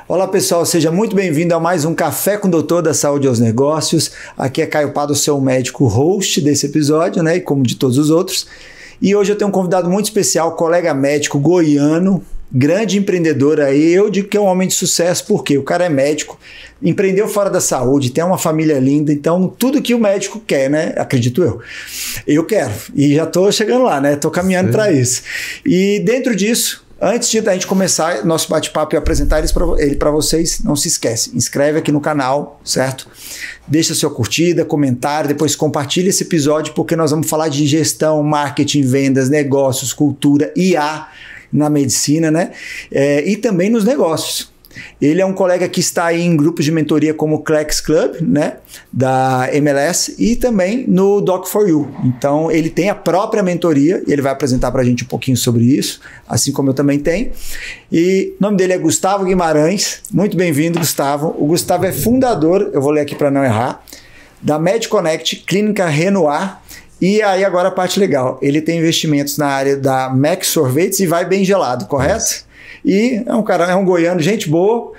Olá pessoal, seja muito bem-vindo a mais um Café com o Doutor da Saúde aos Negócios. Aqui é Caio Pado, seu médico host desse episódio, né? E como de todos os outros. E hoje eu tenho um convidado muito especial, colega médico goiano, grande empreendedor aí. Eu digo que é um homem de sucesso porque o cara é médico, empreendeu fora da saúde, tem uma família linda, então tudo que o médico quer, né? Acredito eu. Eu quero. E já tô chegando lá, né? Tô caminhando para isso. E dentro disso, antes de a gente começar nosso bate-papo e apresentar ele para vocês, não se esquece, inscreve aqui no canal, certo? Deixa sua curtida, comentário, depois compartilha esse episódio, porque nós vamos falar de gestão, marketing, vendas, negócios, cultura, IA na medicina, né? E também nos negócios. Ele é um colega que está aí em grupos de mentoria como o Clex Club, né, da MLS, e também no Doc4U. Então, ele tem a própria mentoria e ele vai apresentar para a gente um pouquinho sobre isso, assim como eu também tenho. E o nome dele é Gustavo Guimarães. Muito bem-vindo, Gustavo. O Gustavo é fundador, eu vou ler aqui para não errar, da MedConnect Clínica Renoir. E aí agora a parte legal, ele tem investimentos na área da Max Sorvetes e vai bem gelado, correto? E é um goiano, gente boa,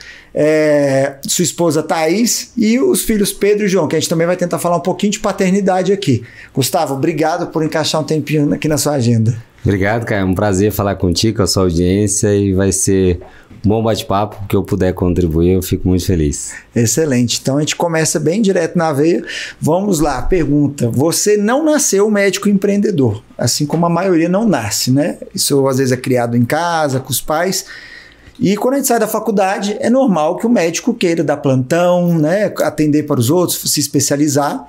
sua esposa Thaís e os filhos Pedro e João, que a gente também vai tentar falar um pouquinho de paternidade aqui. Gustavo, obrigado por encaixar um tempinho aqui na sua agenda. Obrigado, Caio. É um prazer falar contigo, com a sua audiência, e vai ser um bom bate-papo. Que eu puder contribuir, eu fico muito feliz. Excelente. Então a gente começa bem direto na veia. Vamos lá, pergunta. Você não nasceu médico empreendedor, assim como a maioria não nasce, né? Isso às vezes é criado em casa, com os pais. E quando a gente sai da faculdade, é normal que o médico queira dar plantão, né? Atender para os outros, se especializar.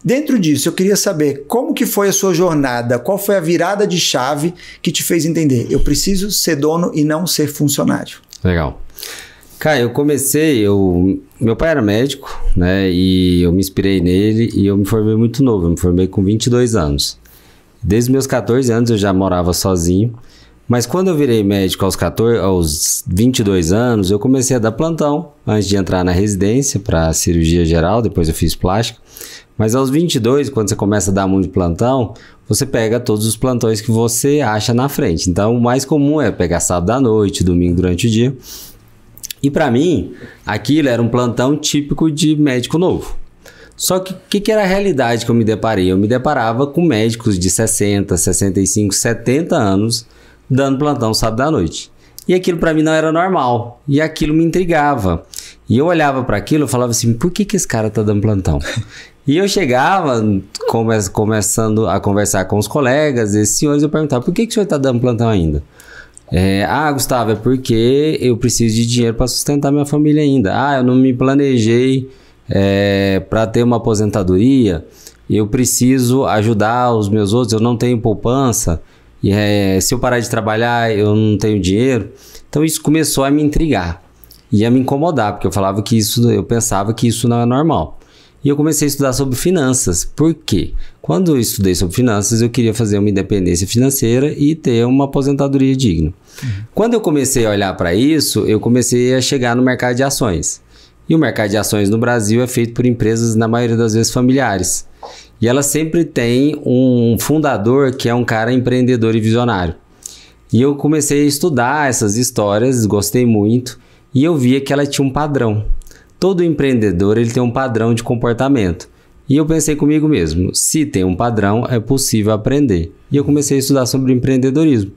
Dentro disso, eu queria saber como que foi a sua jornada, qual foi a virada de chave que te fez entender, eu preciso ser dono e não ser funcionário. Legal. Cara, meu pai era médico, né, e eu me inspirei nele e eu me formei muito novo, eu me formei com 22 anos. Desde meus 14 anos eu já morava sozinho, mas quando eu virei médico aos 22 anos, eu comecei a dar plantão antes de entrar na residência para cirurgia geral, depois eu fiz plástica. Mas aos 22, quando você começa a dar muito plantão, você pega todos os plantões que você acha na frente. Então, o mais comum é pegar sábado à noite, domingo durante o dia. E para mim, aquilo era um plantão típico de médico novo. Só que o que era a realidade que eu me deparei? Eu me deparava com médicos de 60, 65, 70 anos dando plantão sábado à noite. E aquilo para mim não era normal. E aquilo me intrigava. E eu olhava para aquilo e falava assim, por que esse cara tá dando plantão? E eu chegava, começando a conversar com os colegas, esses senhores, eu perguntava, por que o senhor está dando plantão ainda? Gustavo, é porque eu preciso de dinheiro para sustentar minha família ainda. Eu não me planejei para ter uma aposentadoria, eu preciso ajudar os meus outros, eu não tenho poupança, e se eu parar de trabalhar, eu não tenho dinheiro. Então isso começou a me intrigar e a me incomodar, porque eu pensava que isso não é normal. E eu comecei a estudar sobre finanças. Por quê? Quando eu estudei sobre finanças, eu queria fazer uma independência financeira e ter uma aposentadoria digna. Quando eu comecei a olhar para isso, eu comecei a chegar no mercado de ações. E o mercado de ações no Brasil é feito por empresas, na maioria das vezes, familiares. E ela sempre tem um fundador que é um cara empreendedor e visionário. E eu comecei a estudar essas histórias, gostei muito, e eu via que ela tinha um padrão. Todo empreendedor ele tem um padrão de comportamento. E eu pensei comigo mesmo, se tem um padrão, é possível aprender. E eu comecei a estudar sobre empreendedorismo.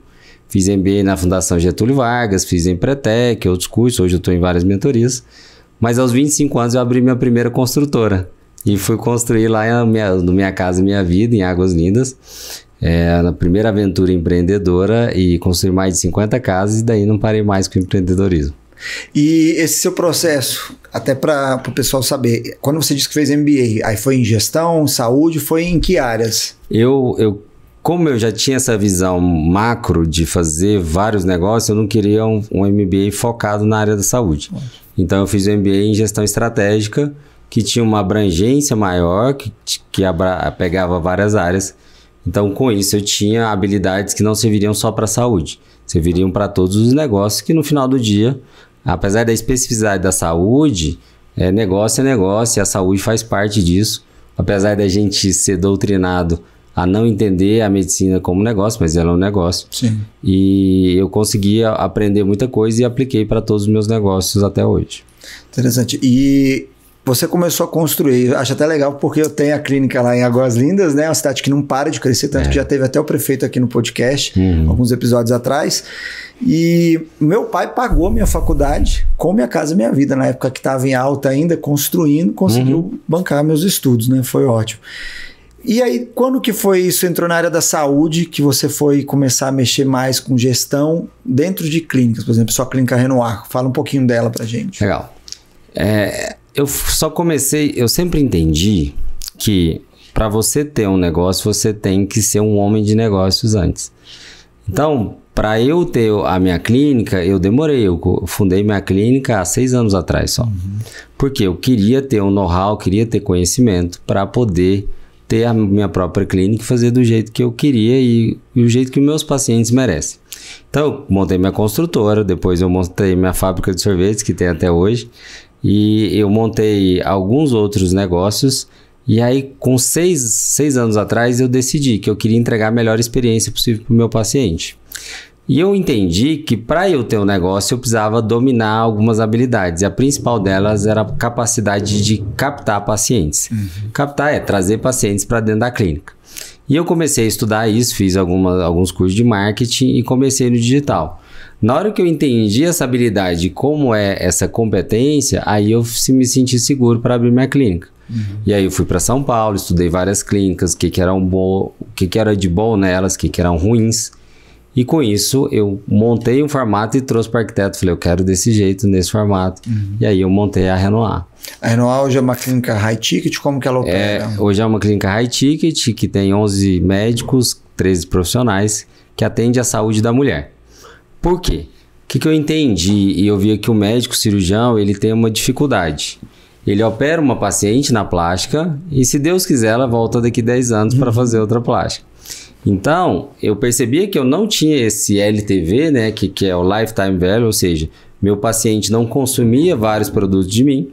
Fiz MBA na Fundação Getúlio Vargas, fiz Empretec, outros cursos, hoje eu estou em várias mentorias. Mas aos 25 anos eu abri minha primeira construtora. E fui construir lá no Minha Casa Minha Vida, em Águas Lindas. Na primeira aventura empreendedora, e construí mais de 50 casas, e daí não parei mais com o empreendedorismo. E esse seu processo, até para o pessoal saber, quando você disse que fez MBA, aí foi em gestão, saúde, foi em que áreas? Como eu já tinha essa visão macro de fazer vários negócios, eu não queria um MBA focado na área da saúde. Então eu fiz o MBA em gestão estratégica, que tinha uma abrangência maior, que pegava várias áreas. Então com isso eu tinha habilidades que não serviriam só para a saúde, serviriam para todos os negócios, que no final do dia, apesar da especificidade da saúde, negócio é negócio, e a saúde faz parte disso. Apesar da gente ser doutrinado a não entender a medicina como negócio, mas ela é um negócio. Sim. E eu consegui aprender muita coisa e apliquei para todos os meus negócios até hoje. Interessante. E você começou a construir, acho até legal, porque eu tenho a clínica lá em Águas Lindas, né? Uma cidade que não para de crescer, tanto que já teve até o prefeito aqui no podcast, alguns episódios atrás. E meu pai pagou minha faculdade com Minha Casa Minha Vida, na época que estava em alta ainda, construindo, conseguiu bancar meus estudos, né? Foi ótimo. E aí, quando que foi isso? Entrou na área da saúde, que você foi começar a mexer mais com gestão dentro de clínicas, por exemplo, sua clínica Renoir. Fala um pouquinho dela pra gente. Legal. Eu só comecei, eu sempre entendi que para você ter um negócio, você tem que ser um homem de negócios antes. Então, para eu ter a minha clínica, eu demorei. Eu fundei minha clínica há 6 anos atrás só. Porque eu queria ter um know-how, queria ter conhecimento para poder ter a minha própria clínica e fazer do jeito que eu queria e o jeito que meus pacientes merecem. Então, eu montei minha construtora, depois eu montei minha fábrica de sorvetes, que tem até hoje, e eu montei alguns outros negócios. E aí, com 6 anos atrás, eu decidi que eu queria entregar a melhor experiência possível para o meu paciente. E eu entendi que para eu ter um negócio, eu precisava dominar algumas habilidades. E a principal delas era a capacidade de captar pacientes. Captar é trazer pacientes para dentro da clínica. E eu comecei a estudar isso, fiz alguns cursos de marketing e comecei no digital. Na hora que eu entendi essa habilidade, como é essa competência, aí eu me senti seguro para abrir minha clínica. E aí eu fui para São Paulo, estudei várias clínicas, o que era de bom nelas, o que eram ruins. E com isso eu montei um formato e trouxe para o arquiteto. Falei, eu quero desse jeito, nesse formato. E aí eu montei a Renoir. A Renoir hoje é uma clínica high ticket, como que ela opera? Hoje é uma clínica high ticket que tem 11 médicos, 13 profissionais que atende a saúde da mulher. Por quê? O que eu entendi e eu vi que o médico cirurgião ele tem uma dificuldade. Ele opera uma paciente na plástica e se Deus quiser ela volta daqui 10 anos para fazer outra plástica. Então, eu percebia que eu não tinha esse LTV, né, que é o Lifetime Value, ou seja, meu paciente não consumia vários produtos de mim.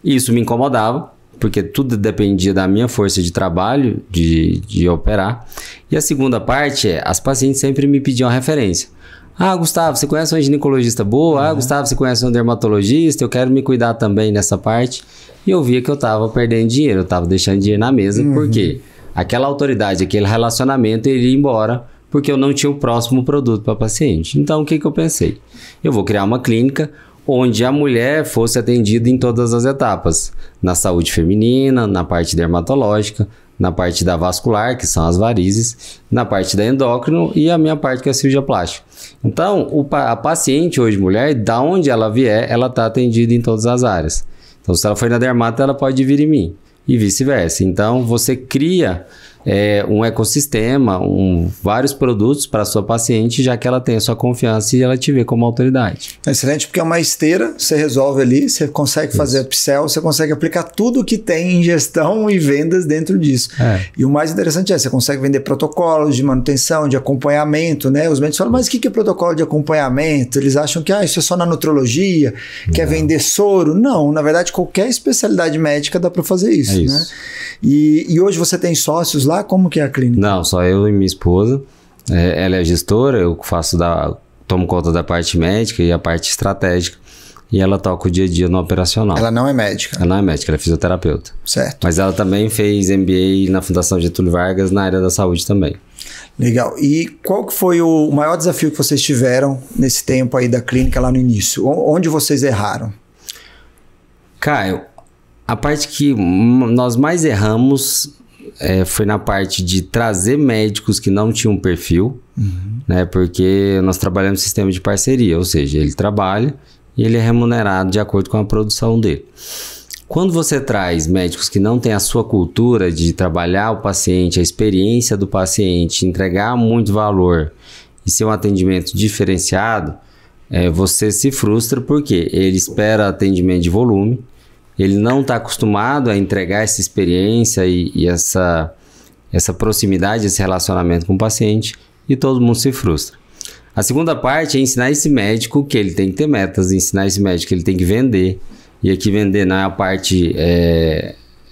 E isso me incomodava, porque tudo dependia da minha força de trabalho, de operar. E a segunda parte é, as pacientes sempre me pediam referência. Ah, Gustavo, você conhece uma ginecologista boa? Ah, Gustavo, você conhece um dermatologista? Eu quero me cuidar também nessa parte. E eu via que eu estava perdendo dinheiro, eu estava deixando dinheiro na mesa, por quê? Aquela autoridade, aquele relacionamento, ele ia embora porque eu não tinha o próximo produto para paciente. Então, o que eu pensei? Eu vou criar uma clínica onde a mulher fosse atendida em todas as etapas. Na saúde feminina, na parte dermatológica, na parte da vascular, que são as varizes, na parte da endócrino e a minha parte que é a cirurgia plástica. Então, a paciente hoje, mulher, da onde ela vier, ela está atendida em todas as áreas. Então, se ela for na dermato, ela pode vir em mim. E vice-versa. Então, você cria um ecossistema, vários produtos para a sua paciente, já que ela tem a sua confiança e ela te vê como autoridade. Excelente, porque é uma esteira, você resolve ali, você consegue fazer upsell, você consegue aplicar tudo que tem em gestão e vendas dentro disso. E o mais interessante você consegue vender protocolos de manutenção, de acompanhamento, né? Os médicos falam, mas o que é protocolo de acompanhamento? Eles acham que isso é só na nutrologia, quer vender soro. Não, na verdade, qualquer especialidade médica dá para fazer isso, né? E hoje você tem sócios lá? Como que é a clínica? Não, só eu e minha esposa. Ela é gestora, eu tomo conta da parte médica e a parte estratégica. E ela toca o dia a dia no operacional. Ela não é médica? Ela não é médica, ela é fisioterapeuta. Certo. Mas ela também fez MBA na Fundação Getúlio Vargas na área da saúde também. Legal. E qual que foi o maior desafio que vocês tiveram nesse tempo aí da clínica lá no início? Onde vocês erraram? Caio, a parte que nós mais erramos foi na parte de trazer médicos que não tinham perfil, né? Porque nós trabalhamos no sistema de parceria, ou seja, ele trabalha e ele é remunerado de acordo com a produção dele. Quando você traz médicos que não têm a sua cultura de trabalhar o paciente, a experiência do paciente, entregar muito valor e ser um atendimento diferenciado, você se frustra porque ele espera atendimento de volume, ele não está acostumado a entregar essa experiência e essa proximidade, esse relacionamento com o paciente, e todo mundo se frustra. A segunda parte é ensinar esse médico que ele tem que ter metas, ensinar esse médico que ele tem que vender. E aqui vender não é a parte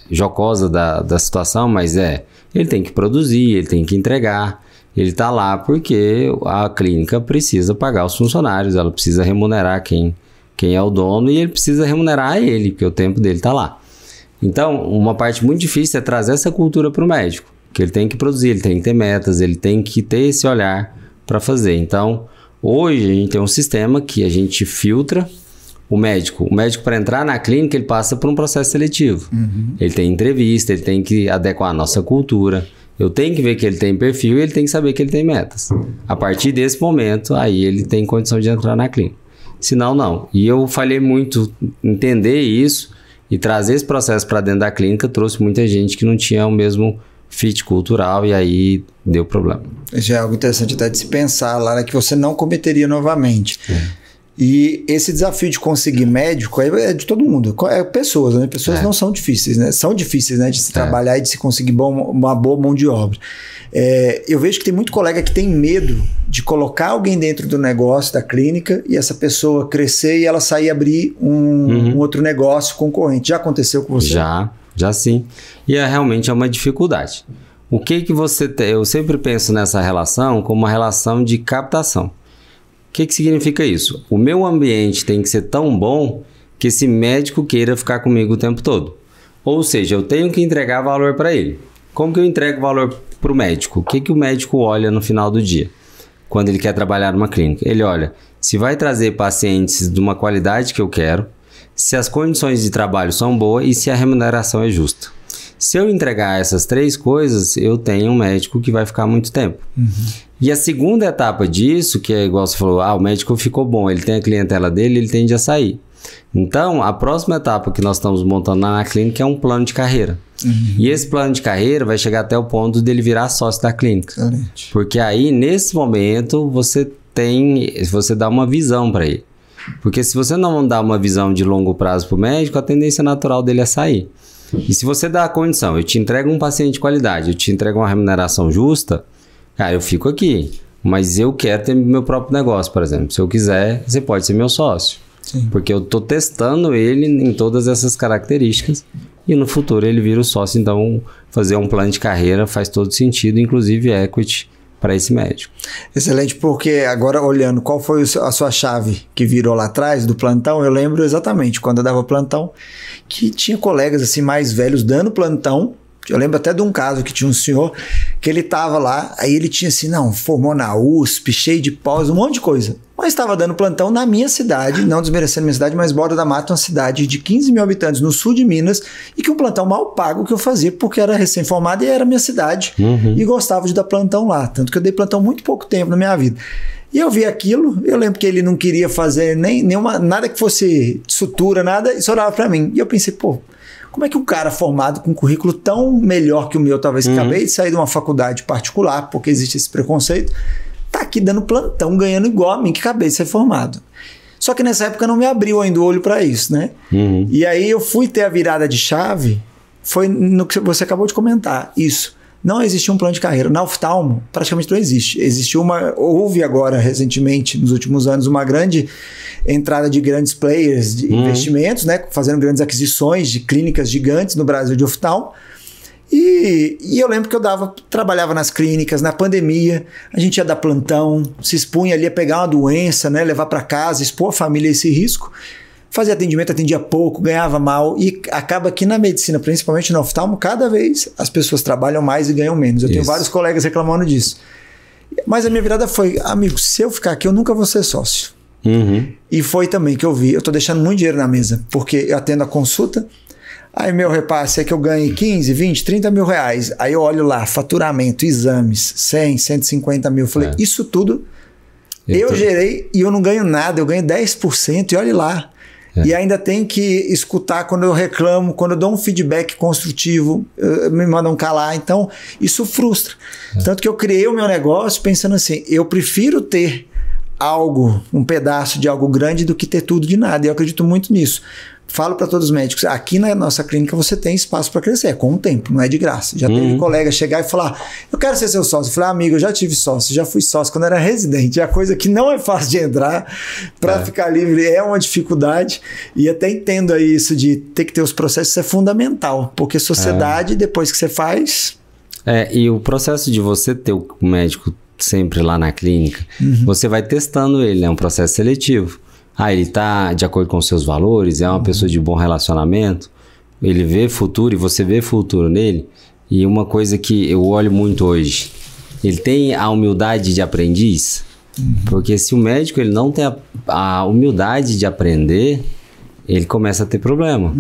jocosa da situação, mas ele tem que produzir, ele tem que entregar, ele está lá porque a clínica precisa pagar os funcionários, ela precisa remunerar quem é o dono e ele precisa remunerar ele, porque o tempo dele está lá. Então, uma parte muito difícil é trazer essa cultura para o médico, que ele tem que produzir, ele tem que ter metas, ele tem que ter esse olhar para fazer. Então, hoje a gente tem um sistema que a gente filtra o médico. O médico, para entrar na clínica, ele passa por um processo seletivo. Ele tem entrevista, ele tem que adequar a nossa cultura. Eu tenho que ver que ele tem perfil e ele tem que saber que ele tem metas. A partir desse momento, aí ele tem condição de entrar na clínica. Senão, não. E eu falhei muito em entender isso e trazer esse processo para dentro da clínica, trouxe muita gente que não tinha o mesmo fit cultural e aí deu problema. Já é algo interessante até de se pensar lá, né, que você não cometeria novamente. E esse desafio de conseguir médico é de todo mundo. É pessoas, né? Pessoas não são difíceis, né? São difíceis, né? De se trabalhar e de se conseguir uma boa mão de obra. Eu vejo que tem muito colega que tem medo de colocar alguém dentro do negócio, da clínica, e essa pessoa crescer e ela sair abrir um outro negócio concorrente. Já aconteceu com você? Já sim. E realmente é uma dificuldade. O que você tem? Eu sempre penso nessa relação como uma relação de captação. O que significa isso? O meu ambiente tem que ser tão bom que esse médico queira ficar comigo o tempo todo. Ou seja, eu tenho que entregar valor para ele. Como que eu entrego valor para o médico? O que o médico olha no final do dia, quando ele quer trabalhar numa clínica? Ele olha se vai trazer pacientes de uma qualidade que eu quero, se as condições de trabalho são boas e se a remuneração é justa. Se eu entregar essas 3 coisas, eu tenho um médico que vai ficar muito tempo. E a segunda etapa disso, que é igual você falou, o médico ficou bom, ele tem a clientela dele, ele tende a sair. Então, a próxima etapa que nós estamos montando na clínica é um plano de carreira. E esse plano de carreira vai chegar até o ponto dele virar sócio da clínica. Excelente. Porque aí, nesse momento, você dá uma visão para ele. Porque se você não dá uma visão de longo prazo para o médico, a tendência natural dele é sair. E se você dá a condição, eu te entrego um paciente de qualidade, eu te entrego uma remuneração justa, cara, eu fico aqui. Mas eu quero ter meu próprio negócio, por exemplo. Se eu quiser, você pode ser meu sócio. Sim. Porque eu estou testando ele em todas essas características e no futuro ele vira o sócio. Então, fazer um plano de carreira faz todo sentido, inclusive equity para esse médico. Excelente, porque agora olhando qual foi a sua chave que virou lá atrás do plantão, eu lembro exatamente quando eu dava plantão que tinha colegas assim mais velhos dando plantão. Eu lembro até de um caso que tinha um senhor que ele estava lá, aí ele tinha assim, formou na USP, cheio de pós, um monte de coisa. Mas estava dando plantão na minha cidade, não desmerecendo minha cidade, mas Borda da Mata, uma cidade de 15 mil habitantes no sul de Minas, e que um plantão mal pago que eu fazia, porque era recém-formado e era minha cidade, e gostava de dar plantão lá. Tanto que eu dei plantão muito pouco tempo na minha vida. E eu vi aquilo, eu lembro que ele não queria fazer nada que fosse sutura, nada, e só olhava para mim. E eu pensei, como é que um cara formado com um currículo tão melhor que o meu, talvez que acabei de sair de uma faculdade particular, porque existe esse preconceito, tá aqui dando plantão, ganhando igual a mim, que acabei de ser formado. Só que nessa época não me abriu ainda o olho para isso, né? E aí eu fui ter a virada de chave, foi no que você acabou de comentar, isso. Não existia um plano de carreira. Na oftalmo, praticamente não existe. Houve agora, recentemente, nos últimos anos, uma grande entrada de grandes players de investimentos, né, fazendo grandes aquisições de clínicas gigantes no Brasil de oftalmo. E eu lembro que eu trabalhava nas clínicas, na pandemia, a gente ia dar plantão, se expunha ali a pegar uma doença, né, levar para casa, expor a família a esse risco. Fazia atendimento, atendia pouco, ganhava mal, e acaba que na medicina, principalmente no oftalmo, cada vez as pessoas trabalham mais e ganham menos. Eu tenho vários colegas reclamando disso. Mas a minha virada foi, amigo, se eu ficar aqui, eu nunca vou ser sócio. E foi também que eu vi, eu tô deixando muito dinheiro na mesa, porque eu atendo a consulta, aí meu repasse é que eu ganhei 15, 20, 30 mil reais. Aí eu olho lá, faturamento, exames, 100, 150 mil. Eu falei, isso tudo eu gerei e eu não ganho nada, eu ganho 10% e olhe lá. E ainda tem que escutar quando eu reclamo, quando eu dou um feedback construtivo, me mandam calar. Então, isso frustra. Tanto que eu criei o meu negócio pensando assim, eu prefiro ter algo, um pedaço de algo grande do que ter tudo de nada. E eu acredito muito nisso. falo para todos os médicos, aqui na nossa clínica você tem espaço para crescer, é com o tempo, não é de graça. Já teve colega chegar e falar, eu quero ser seu sócio. Eu falei, amigo, eu já tive sócio, já fui sócio quando era residente. É a coisa que não é fácil de entrar, para ficar livre é uma dificuldade. E até entendo aí isso de ter que ter os processos, isso é fundamental, porque sociedade, depois que você faz... E o processo de você ter o médico sempre lá na clínica, você vai testando ele, é um processo seletivo. Ele está de acordo com os seus valores, é uma pessoa de bom relacionamento, ele vê futuro e você vê futuro nele. E uma coisa que eu olho muito hoje, ele tem a humildade de aprendiz, porque se o médico ele não tem a humildade de aprender, ele começa a ter problema.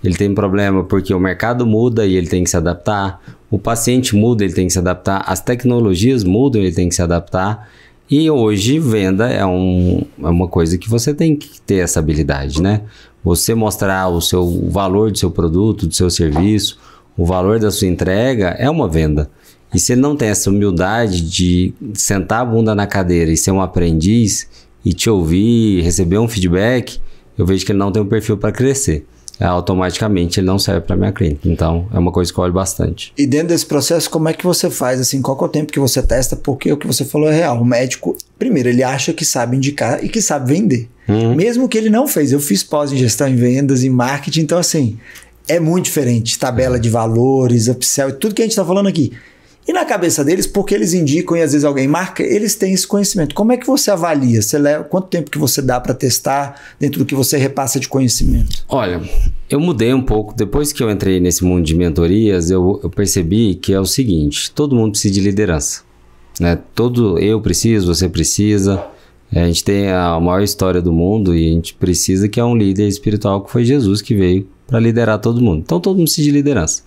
Ele tem problema porque o mercado muda e ele tem que se adaptar, o paciente muda, ele tem que se adaptar, as tecnologias mudam, ele tem que se adaptar. E hoje, venda é uma coisa que você tem que ter essa habilidade, né? Você mostrar o valor do seu produto, do seu serviço, o valor da sua entrega é uma venda. E se ele não tem essa humildade de sentar a bunda na cadeira e ser um aprendiz e te ouvir, receber um feedback, eu vejo que ele não tem um perfil para crescer. Automaticamente ele não serve para minha clínica. Então, é uma coisa que eu olho bastante. E dentro desse processo, como é que você faz? Assim, qual que é o tempo que você testa? Porque o que você falou é real. O médico, primeiro, ele acha que sabe indicar e que sabe vender. Mesmo que ele não fez. Eu fiz pós em gestão em vendas, em marketing. Então, assim, é muito diferente. Tabela de valores, upsell, tudo que a gente está falando aqui. E na cabeça deles, porque eles indicam e às vezes alguém marca, eles têm esse conhecimento. Como é que você avalia? Quanto tempo que você dá para testar dentro do que você repassa de conhecimento? Olha, eu mudei um pouco. Depois que eu entrei nesse mundo de mentorias, eu percebi que é o seguinte, todo mundo precisa de liderança, né? Eu preciso, você precisa. A gente tem a maior história do mundo e a gente precisa que é um líder espiritual que foi Jesus que veio para liderar todo mundo. Então todo mundo precisa de liderança.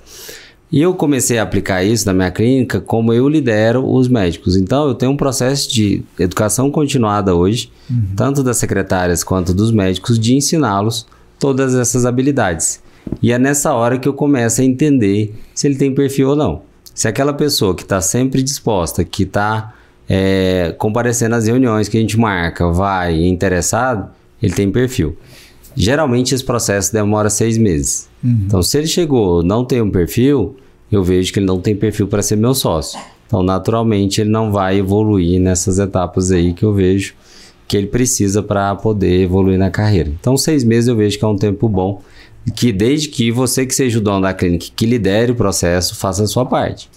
E eu comecei a aplicar isso na minha clínica como eu lidero os médicos. Então, eu tenho um processo de educação continuada hoje, tanto das secretárias quanto dos médicos, de ensiná-los todas essas habilidades. E é nessa hora que eu começo a entender se ele tem perfil ou não. Se aquela pessoa que está sempre disposta, que está comparecendo às reuniões que a gente marca, vai interessado, ele tem perfil. Geralmente esse processo demora 6 meses. Então, se ele chegou, não tem um perfil, eu vejo que ele não tem perfil para ser meu sócio. Então, naturalmente, ele não vai evoluir nessas etapas aí que eu vejo que ele precisa para poder evoluir na carreira. Então, 6 meses eu vejo que é um tempo bom, que desde que você que seja o dono da clínica, que lidere o processo, faça a sua parte.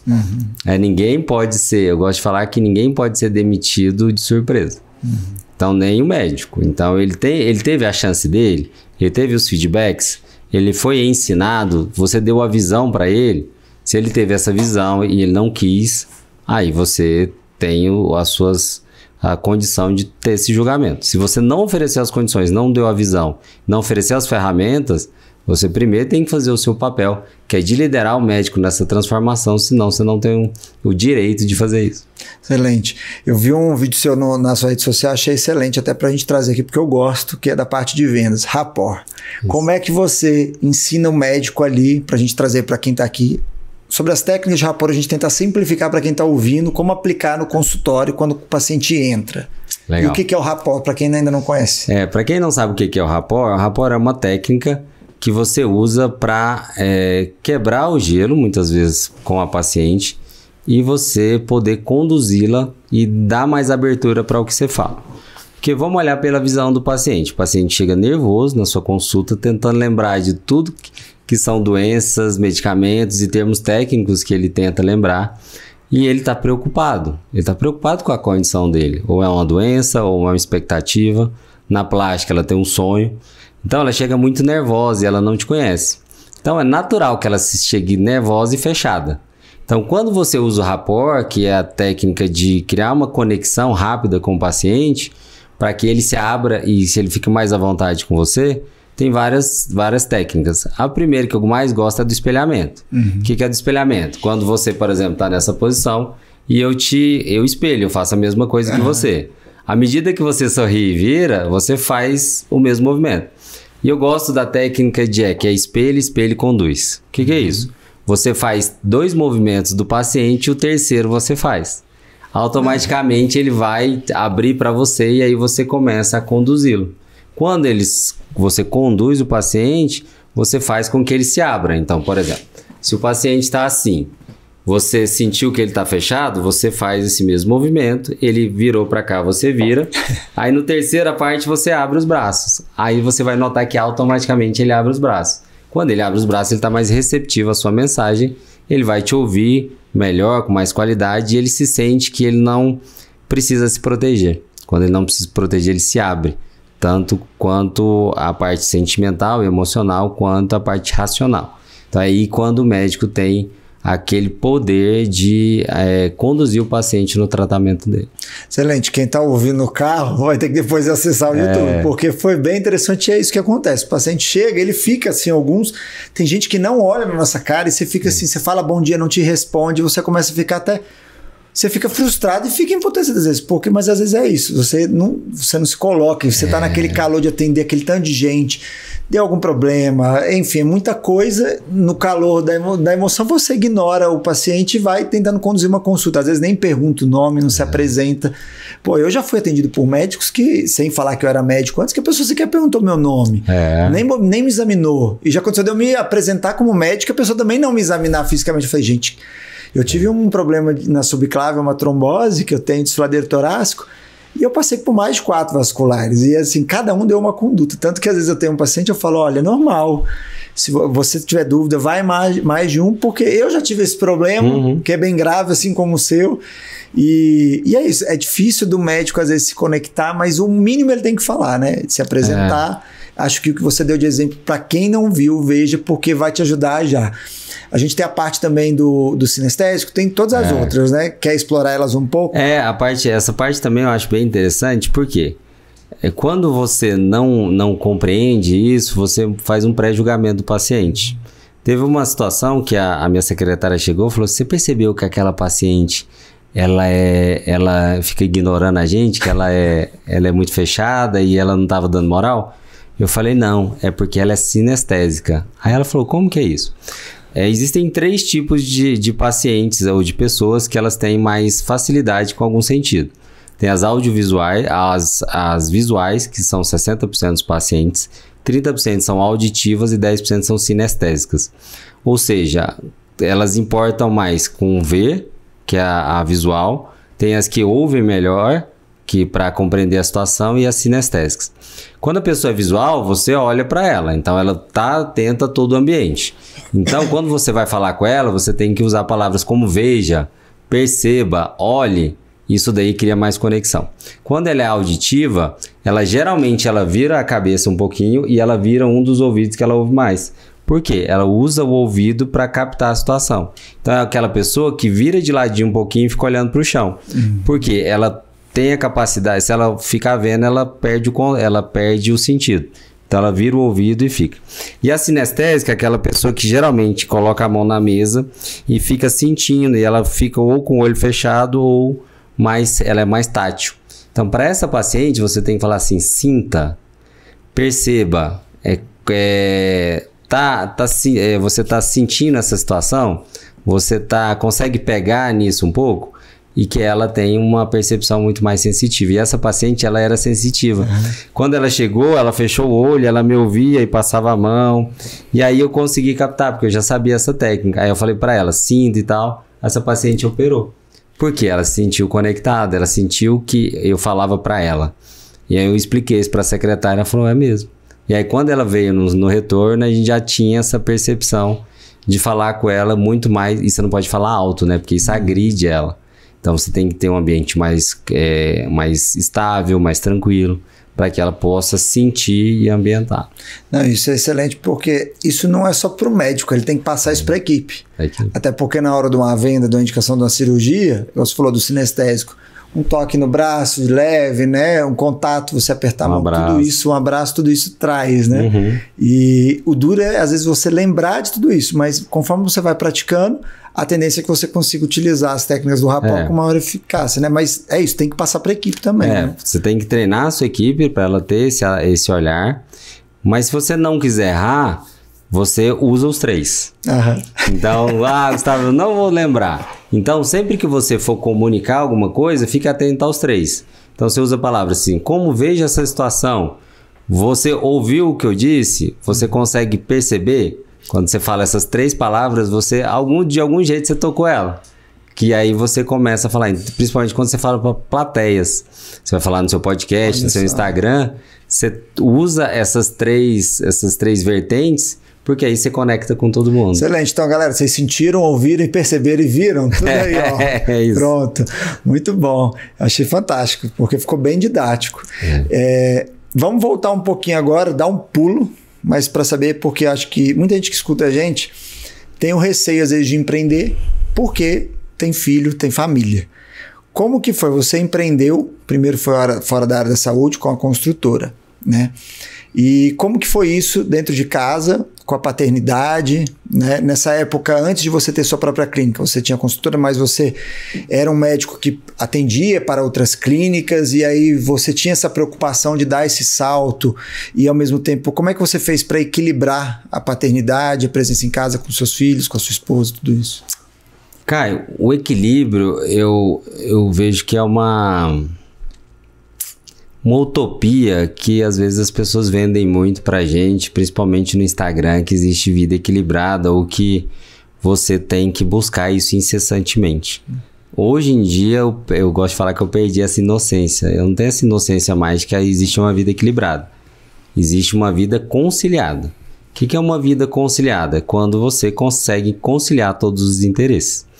Ninguém pode ser, eu gosto de falar que ninguém pode ser demitido de surpresa. Então, nem o médico. Então, ele teve a chance dele, ele teve os feedbacks, ele foi ensinado, você deu a visão para ele. Se ele teve essa visão e ele não quis, aí você tem a condição de ter esse julgamento. Se você não ofereceu as condições, não deu a visão, não ofereceu as ferramentas, você primeiro tem que fazer o seu papel, que é de liderar o médico nessa transformação, senão você não tem o direito de fazer isso. Excelente. Eu vi um vídeo seu na sua rede social, achei excelente até para a gente trazer aqui, porque eu gosto, que é da parte de vendas, rapport. Como é que você ensina o médico ali, para a gente trazer para quem está aqui, sobre as técnicas de rapport, a gente tentar simplificar para quem está ouvindo, como aplicar no consultório quando o paciente entra. Legal. E o que é o rapport, para quem ainda não conhece? Para quem não sabe o que é o rapport é uma técnica que você usa para quebrar o gelo, muitas vezes, com a paciente, e você poder conduzi-la e dar mais abertura para o que você fala. Porque vamos olhar pela visão do paciente. O paciente chega nervoso na sua consulta, tentando lembrar de tudo que são doenças, medicamentos e termos técnicos que ele tenta lembrar, e ele está preocupado. Ele está preocupado com a condição dele. Ou é uma doença, ou é uma expectativa. Na plástica, ela tem um sonho. Então, ela chega muito nervosa e ela não te conhece. Então, é natural que ela se chegue nervosa e fechada. Então, quando você usa o rapport, que é a técnica de criar uma conexão rápida com o paciente, para que ele se abra e se ele fique mais à vontade com você, tem várias técnicas. A primeira que eu mais gosto é do espelhamento. O que é do espelhamento? Quando você, por exemplo, está nessa posição e eu espelho, eu faço a mesma coisa que você. À medida que você sorri e vira, você faz o mesmo movimento. E eu gosto da técnica que é espelho, espelho e conduz. O que é isso? Você faz 2 movimentos do paciente e o terceiro você faz. Automaticamente ele vai abrir para você e aí você começa a conduzi-lo. Quando eles você conduz o paciente, você faz com que ele se abra. Então, por exemplo, se o paciente está assim, você sentiu que ele está fechado, você faz esse mesmo movimento, ele virou para cá, você vira, aí no terceira parte você abre os braços. Aí você vai notar que automaticamente ele abre os braços. Quando ele abre os braços, ele está mais receptivo à sua mensagem, ele vai te ouvir melhor, com mais qualidade, e ele se sente que ele não precisa se proteger. Quando ele não precisa se proteger, ele se abre. Tanto quanto a parte sentimental, emocional, quanto a parte racional. Então aí quando o médico tem aquele poder de conduzir o paciente no tratamento dele. Excelente. Quem está ouvindo no carro vai ter que depois acessar o YouTube, porque foi bem interessante e é isso que acontece. O paciente chega, ele fica assim, tem gente que não olha na nossa cara e você fica assim, você fala bom dia, não te responde, você começa a ficar você fica frustrado e fica impotente às vezes, mas às vezes é isso, você não se coloca, você está naquele calor de atender aquele tanto de gente, deu algum problema, enfim, é muita coisa, no calor da emoção você ignora o paciente e vai tentando conduzir uma consulta, às vezes nem pergunta o nome, não se apresenta. Pô, eu já fui atendido por médicos que, sem falar que eu era médico antes, que a pessoa sequer perguntou meu nome, nem me examinou, e já aconteceu de eu me apresentar como médico, a pessoa também não me examinar fisicamente. Eu falei, gente, eu tive um problema na subclave, uma trombose que eu tenho, desfiladeiro torácico, e eu passei por mais de 4 vasculares. E assim, cada um deu uma conduta. Tanto que às vezes eu tenho um paciente, eu falo, olha, é normal. Se você tiver dúvida, vai mais de um, porque eu já tive esse problema, que é bem grave, assim como o seu. E é isso, é difícil do médico às vezes se conectar, mas o mínimo ele tem que falar, né? Se apresentar. Acho que o que você deu de exemplo, para quem não viu, veja, porque vai te ajudar já. A gente tem a parte também do sinestésico, tem todas as outras, né? Quer explorar elas um pouco? Essa parte também eu acho bem interessante, porque quando você não compreende isso, você faz um pré-julgamento do paciente. Teve uma situação que a minha secretária chegou e falou, você percebeu que aquela paciente, ela fica ignorando a gente, que ela é muito fechada e ela não estava dando moral? Eu falei, não, é porque ela é sinestésica. Aí ela falou, como que é isso? Existem 3 tipos de pacientes ou de pessoas que elas têm mais facilidade com algum sentido. Tem as audiovisuais, as visuais, que são 60% dos pacientes, 30% são auditivas e 10% são sinestésicas. Ou seja, elas importam mais com ver, que é a visual, tem as que ouvem melhor, que para compreender a situação, e as sinestésicas. Quando a pessoa é visual, você olha para ela, então ela está atenta a todo o ambiente. Então, quando você vai falar com ela, você tem que usar palavras como veja, perceba, olhe, isso daí cria mais conexão. Quando ela é auditiva, geralmente ela vira a cabeça um pouquinho e ela vira um dos ouvidos que ela ouve mais. Por quê? Ela usa o ouvido para captar a situação. Então, é aquela pessoa que vira de ladinho um pouquinho e fica olhando para o chão. Por quê? Ela tem a capacidade, se ela ficar vendo, ela perde o sentido. Então ela vira o ouvido e fica. E a sinestésica é aquela pessoa que geralmente coloca a mão na mesa e fica sentindo, e ela fica ou com o olho fechado ou ela é mais tátil. Então para essa paciente você tem que falar assim, sinta, perceba, você está sentindo essa situação? Você consegue pegar nisso um pouco? E que ela tem uma percepção muito mais sensitiva. E essa paciente, ela era sensitiva. Quando ela chegou, ela fechou o olho, ela me ouvia e passava a mão. E aí eu consegui captar, porque eu já sabia essa técnica. Aí eu falei para ela, sinta e tal. Essa paciente operou. Por quê? Ela se sentiu conectada, ela sentiu que eu falava para ela. E aí eu expliquei isso para a secretária, ela falou, é mesmo. E aí quando ela veio no retorno, a gente já tinha essa percepção de falar com ela muito mais. E você não pode falar alto, né? Porque isso agride ela. Então você tem que ter um ambiente mais estável, mais tranquilo, para que ela possa sentir e ambientar. Não, isso é excelente, porque isso não é só para o médico, ele tem que passar isso para a equipe. Até porque na hora de uma venda, de uma indicação de uma cirurgia, você falou do sinestésico, um toque no braço leve, né? Um contato, você apertar a mão, tudo isso, um abraço, tudo isso traz, né? E o duro é, às vezes, você lembrar de tudo isso, mas conforme você vai praticando, a tendência é que você consiga utilizar as técnicas do rapport com maior eficácia, né? Mas é isso, tem que passar para a equipe também, né? Você tem que treinar a sua equipe para ela ter esse olhar, mas se você não quiser errar, você usa os 3. Então, Gustavo, eu não vou lembrar. Então, sempre que você for comunicar alguma coisa, fique atento aos 3. Então, você usa palavras assim, como veja essa situação, Você ouviu o que eu disse? Você consegue perceber? Quando você fala essas 3 palavras, de algum jeito você tocou ela. Que aí você começa a falar, principalmente quando você fala para plateias. Você vai falar no seu podcast, no seu Instagram, você usa essas três vertentes, porque aí você conecta com todo mundo. Excelente. Então, galera, vocês sentiram, ouviram e perceberam e viram tudo aí, ó. É isso. Pronto. Muito bom. Achei fantástico, porque ficou bem didático. Vamos voltar um pouquinho agora, dar um pulo, mas para saber, porque acho que muita gente que escuta a gente tem o receio, às vezes, de empreender, porque tem filho, tem família. Como que foi? Você empreendeu, primeiro foi fora da área da saúde, com a construtora, né? E como que foi isso dentro de casa, com a paternidade, né? Nessa época, antes de você ter sua própria clínica, você tinha construtora, mas você era um médico que atendia para outras clínicas, e aí você tinha essa preocupação de dar esse salto, e ao mesmo tempo, como é que você fez para equilibrar a paternidade, a presença em casa com seus filhos, com a sua esposa, tudo isso? Caio, o equilíbrio, eu vejo que é uma utopia que às vezes as pessoas vendem muito pra gente, principalmente no Instagram, que existe vida equilibrada ou que você tem que buscar isso incessantemente. Hoje em dia, eu gosto de falar que eu perdi essa inocência. Eu não tenho essa inocência mais, que existe uma vida equilibrada. Existe uma vida conciliada. O que é uma vida conciliada? Quando você consegue conciliar todos os interesses.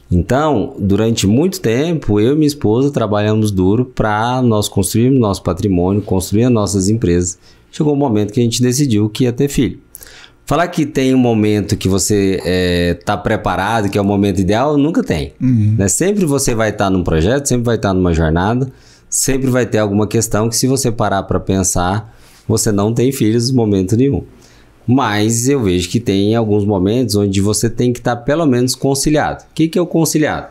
Então, durante muito tempo, eu e minha esposa trabalhamos duro para nós construirmos nosso patrimônio, construir as nossas empresas. Chegou um momento que a gente decidiu que ia ter filho. Falar que tem um momento que você está preparado, que é o momento ideal, nunca tem. Né? Sempre você vai estar num projeto, sempre vai estar numa jornada, sempre vai ter alguma questão que, se você parar para pensar, você não tem filhos no momento nenhum. Mas eu vejo que tem alguns momentos onde você tem que estar pelo menos conciliado. O que é o conciliado?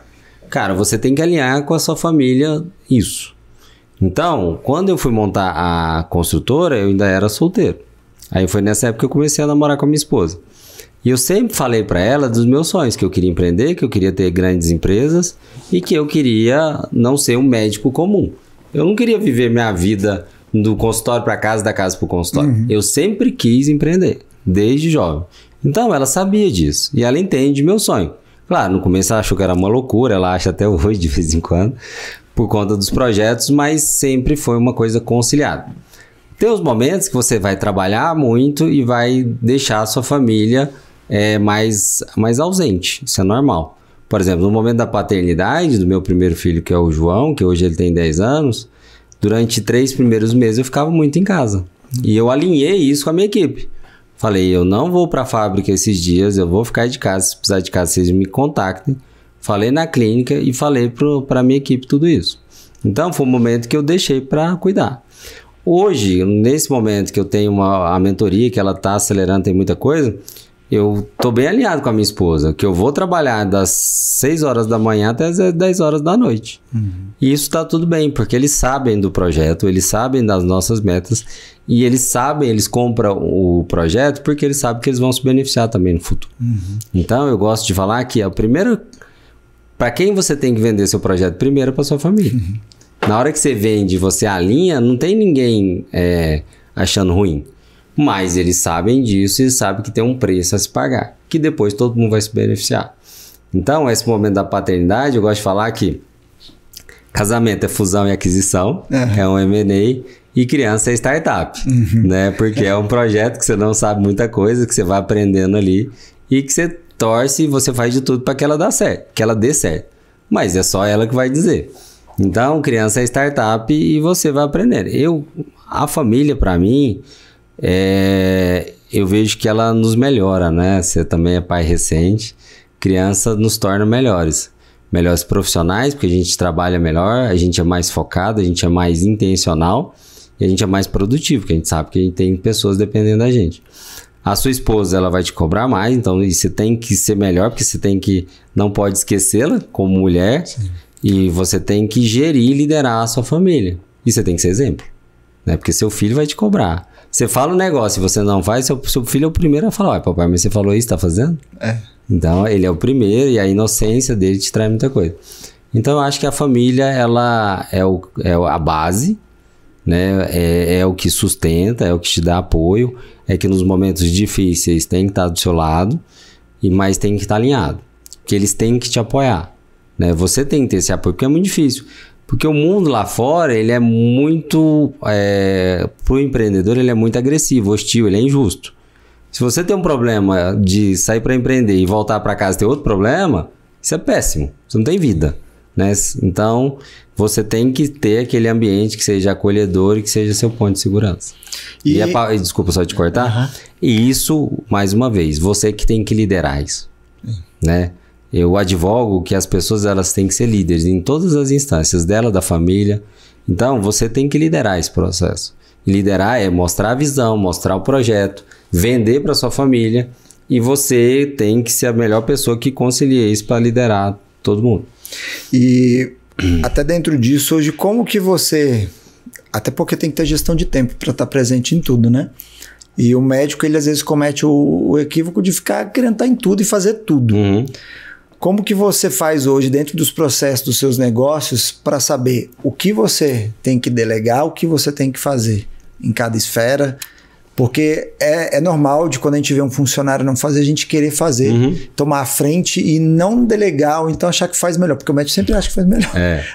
Cara, você tem que alinhar com a sua família isso. Então, quando eu fui montar a construtora, eu ainda era solteiro. Aí foi nessa época que eu comecei a namorar com a minha esposa. E eu sempre falei para ela dos meus sonhos, que eu queria empreender, que eu queria ter grandes empresas e que eu queria não ser um médico comum. Eu não queria viver minha vida do consultório para casa, da casa para o consultório. Eu sempre quis empreender, desde jovem. Então ela sabia disso e ela entende meu sonho. Claro, no começo ela achou que era uma loucura, ela acha até hoje de vez em quando, por conta dos projetos, mas sempre foi uma coisa conciliada. Tem os momentos que você vai trabalhar muito e vai deixar a sua família mais ausente, isso é normal. Por exemplo, no momento da paternidade do meu primeiro filho, que é o João, que hoje ele tem 10 anos, durante 3 primeiros meses eu ficava muito em casa. E eu alinhei isso com a minha equipe. Falei, eu não vou para a fábrica esses dias, eu vou ficar de casa, se precisar de casa vocês me contactem. Falei na clínica e falei para a minha equipe tudo isso. Então foi um momento que eu deixei para cuidar. Hoje, nesse momento que eu tenho a mentoria, que ela está acelerando, tem muita coisa, eu tô bem alinhado com a minha esposa, que eu vou trabalhar das 6 horas da manhã até as 10 horas da noite. E isso tá tudo bem, porque eles sabem do projeto, eles sabem das nossas metas e eles compram o projeto porque eles sabem que eles vão se beneficiar também no futuro. Então, eu gosto de falar que a primeira... Para quem você tem que vender seu projeto primeiro? Para sua família. Na hora que você vende, você alinha, não tem ninguém achando ruim. Mas eles sabem disso e sabem que tem um preço a se pagar, que depois todo mundo vai se beneficiar. Então, esse momento da paternidade, eu gosto de falar que casamento é fusão e aquisição, é um M&A, e criança é startup, né? Porque é um projeto que você não sabe muita coisa, que você vai aprendendo ali, e que você torce e você faz de tudo para que ela dê certo. Mas é só ela que vai dizer. Então, criança é startup e você vai aprender. A família, para mim... eu vejo que ela nos melhora, né? Você também é pai recente, criança nos torna melhores profissionais, porque a gente trabalha melhor, a gente é mais focado, a gente é mais intencional e a gente é mais produtivo, porque a gente sabe que a gente tem pessoas dependendo da gente. A sua esposa, ela vai te cobrar mais, então você tem que ser melhor, porque não pode esquecê-la como mulher. Sim. E você tem que gerir e liderar a sua família, e você tem que ser exemplo, né? Porque seu filho vai te cobrar. Você fala um negócio e você não faz, seu filho é o primeiro a falar, ué, papai, mas você falou isso, tá fazendo? Então, ele é o primeiro e a inocência dele te traz muita coisa. Então, eu acho que a família, ela é a base, né? É o que sustenta, é o que te dá apoio, é que nos momentos difíceis tem que estar do seu lado, mas tem que estar alinhado, que eles têm que te apoiar, né? Você tem que ter esse apoio, porque é muito difícil. Porque o mundo lá fora, ele é muito... pro empreendedor, ele é muito agressivo, hostil, ele é injusto. Se você tem um problema de sair para empreender e voltar para casa e ter outro problema, isso é péssimo. Você não tem vida, né? Então, você tem que ter aquele ambiente que seja acolhedor e que seja seu ponto de segurança. Desculpa só te cortar. E isso, mais uma vez, você que tem que liderar isso, né? Eu advogo que as pessoas elas têm que ser líderes em todas as instâncias dela, da família. Então, você tem que liderar esse processo. E liderar é mostrar a visão, mostrar o projeto, vender para sua família. E você tem que ser a melhor pessoa que concilia isso para liderar todo mundo. E até dentro disso, hoje, como que você... Até porque tem que ter gestão de tempo para estar presente em tudo, né? E o médico, ele às vezes comete o equívoco de ficar querendo estar em tudo e fazer tudo. Como que você faz hoje dentro dos processos dos seus negócios para saber o que você tem que delegar, o que você tem que fazer em cada esfera? Porque é normal de quando a gente vê um funcionário não fazer, a gente querer fazer, tomar a frente e não delegar, ou então achar que faz melhor, porque o médico sempre acha que faz melhor.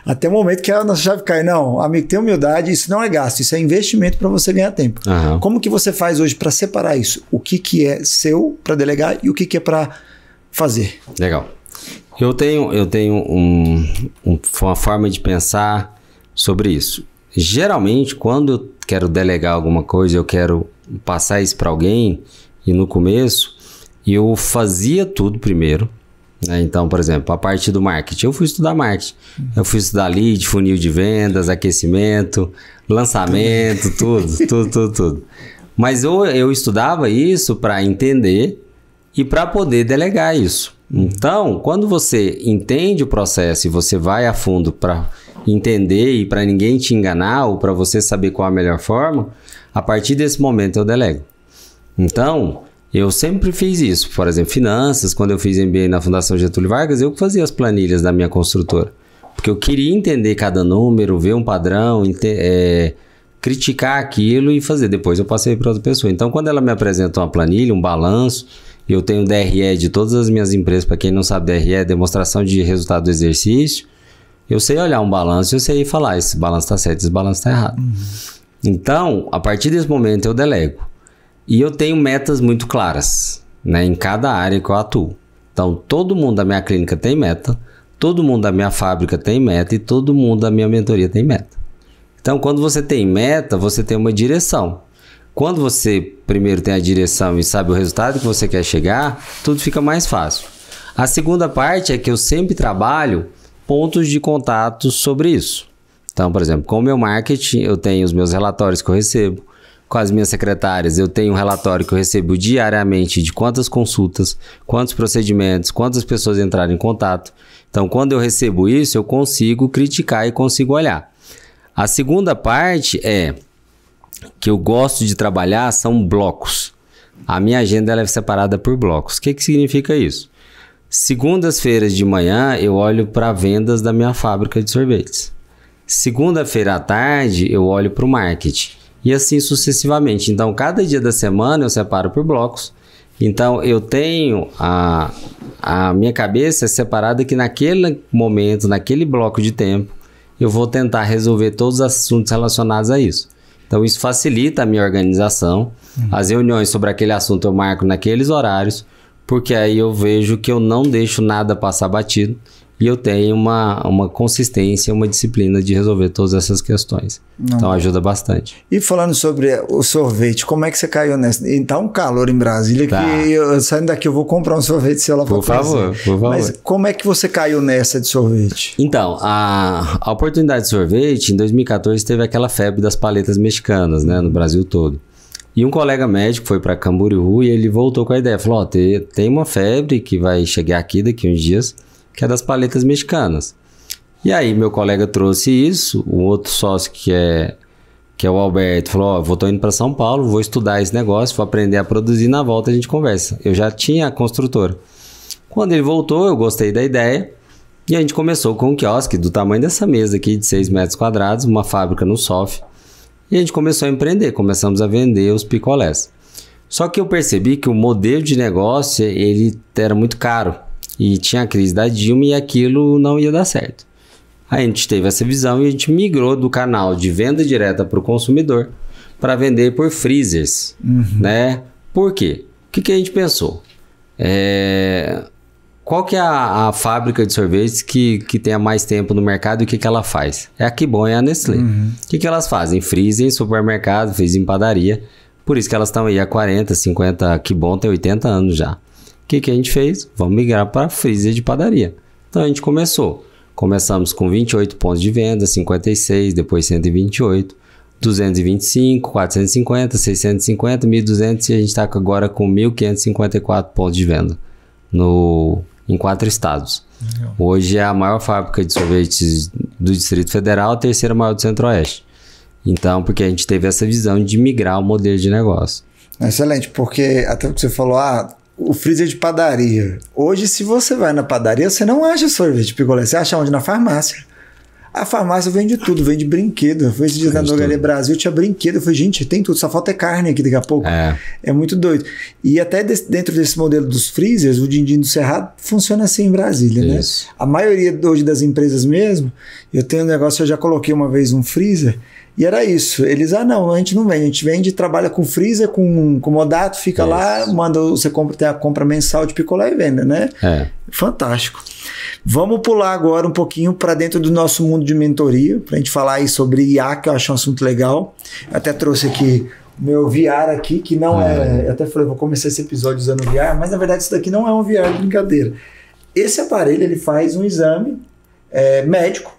Até o momento que a nossa chave cai. Não, amigo, tem humildade, isso não é gasto, isso é investimento para você ganhar tempo. Como que você faz hoje para separar isso? O que é seu para delegar e o que é para fazer? Legal. Eu tenho uma forma de pensar sobre isso. Geralmente, quando eu quero delegar alguma coisa, eu quero passar isso para alguém, e no começo, eu fazia tudo primeiro, né? Então, por exemplo, a parte do marketing, eu fui estudar marketing. Eu fui estudar lead, funil de vendas, aquecimento, lançamento, tudo. Mas eu estudava isso para entender e para poder delegar isso. Então, quando você entende o processo e você vai a fundo para entender e para ninguém te enganar ou para você saber qual a melhor forma, a partir desse momento eu delego. Então, eu sempre fiz isso. Por exemplo, finanças, quando eu fiz MBA na Fundação Getúlio Vargas, eu fazia as planilhas da minha construtora. Porque eu queria entender cada número, ver um padrão, criticar aquilo e fazer. Depois eu passei para outra pessoa. Então, quando ela me apresenta uma planilha, um balanço, eu tenho DRE de todas as minhas empresas. Para quem não sabe, DRE é demonstração de resultado do exercício. Eu sei olhar um balanço e eu sei falar, esse balanço está certo, esse balanço está errado. Então, a partir desse momento eu delego. E eu tenho metas muito claras, né, em cada área que eu atuo. Então, todo mundo da minha clínica tem meta, todo mundo da minha fábrica tem meta e todo mundo da minha mentoria tem meta. Então, quando você tem meta, você tem uma direção. Quando você primeiro tem a direção e sabe o resultado que você quer chegar, tudo fica mais fácil. A segunda parte é que eu sempre trabalho pontos de contato sobre isso. Então, por exemplo, com o meu marketing, eu tenho os meus relatórios que eu recebo. Com as minhas secretárias, eu tenho um relatório que eu recebo diariamente de quantas consultas, quantos procedimentos, quantas pessoas entraram em contato. Então, quando eu recebo isso, eu consigo criticar e consigo olhar. A segunda parte é que eu gosto de trabalhar são blocos. A minha agenda ela é separada por blocos. O que significa isso? Segundas-feiras de manhã eu olho para vendas da minha fábrica de sorvetes. Segunda-feira à tarde eu olho para o marketing. E assim sucessivamente. Então, cada dia da semana eu separo por blocos. Então, eu tenho a minha cabeça separada que naquele momento, naquele bloco de tempo, eu vou tentar resolver todos os assuntos relacionados a isso. Então, isso facilita a minha organização. As reuniões sobre aquele assunto eu marco naqueles horários, porque aí eu vejo que eu não deixo nada passar batido e eu tenho uma consistência, uma disciplina de resolver todas essas questões. Então ajuda bastante. E falando sobre o sorvete, como é que você caiu nessa? Tá um calor em Brasília que eu saindo daqui eu vou comprar um sorvete seu lá para Por favor. Mas como é que você caiu nessa de sorvete? Então, a oportunidade de sorvete, em 2014 teve aquela febre das paletas mexicanas, né, no Brasil todo. E um colega médico foi para Camboriú e ele voltou com a ideia, falou, tem uma febre que vai chegar aqui daqui uns dias, que é das paletas mexicanas. E aí meu colega trouxe isso, um outro sócio que é o Alberto, falou, tô indo para São Paulo, vou estudar esse negócio, vou aprender a produzir, na volta a gente conversa. Eu já tinha a construtora. Quando ele voltou, eu gostei da ideia e a gente começou com um quiosque do tamanho dessa mesa aqui, de 6 metros quadrados, uma fábrica no SOF. E a gente começou a empreender, começamos a vender os picolés. Só que eu percebi que o modelo de negócio, ele era muito caro. E tinha a crise da Dilma e aquilo não ia dar certo. Aí a gente teve essa visão e a gente migrou do canal de venda direta para o consumidor para vender por freezers, né? Por quê? O que a gente pensou? Qual que é a fábrica de sorvetes que tem há mais tempo no mercado e o que ela faz? É a Kibon e a Nestlé. O que elas fazem? Freezer em supermercado, freezer em padaria. Por isso que elas estão aí há 40, 50, Kibon tem 80 anos já. O que a gente fez? Vamos migrar para freezer de padaria. Então a gente começamos com 28 pontos de venda, 56, depois 128, 225, 450, 650, 1.200 e a gente está agora com 1.554 pontos de venda em 4 estados. Legal. Hoje é a maior fábrica de sorvetes do Distrito Federal, a terceira maior do Centro-Oeste. Então, porque a gente teve essa visão de migrar o modelo de negócio. Excelente, porque até o que você falou, o freezer de padaria. Hoje, se você vai na padaria, você não acha sorvete de picolé. Você acha onde? Na farmácia. A farmácia vende tudo, vende brinquedo. Eu fui esse dia na Drogaria Brasil, tinha brinquedo. Eu falei, gente, tem tudo, só falta carne aqui daqui a pouco. É muito doido. E até dentro desse modelo dos freezers, o Din-Din do Cerrado funciona assim em Brasília, né? A maioria hoje das empresas mesmo, eu tenho um negócio, eu já coloquei uma vez um freezer, e era isso. Eles, não, a gente não vende. A gente vende, trabalha com freezer, com comodato, fica lá, você tem a compra mensal de picolé e venda, né? Fantástico. Vamos pular agora um pouquinho para dentro do nosso mundo de mentoria, para a gente falar aí sobre IA, que eu acho um assunto legal. Eu até trouxe aqui o meu VR aqui, que não é... Eu até falei, vou começar esse episódio usando VR, mas na verdade isso daqui não é um VR de brincadeira. Esse aparelho, ele faz um exame médico.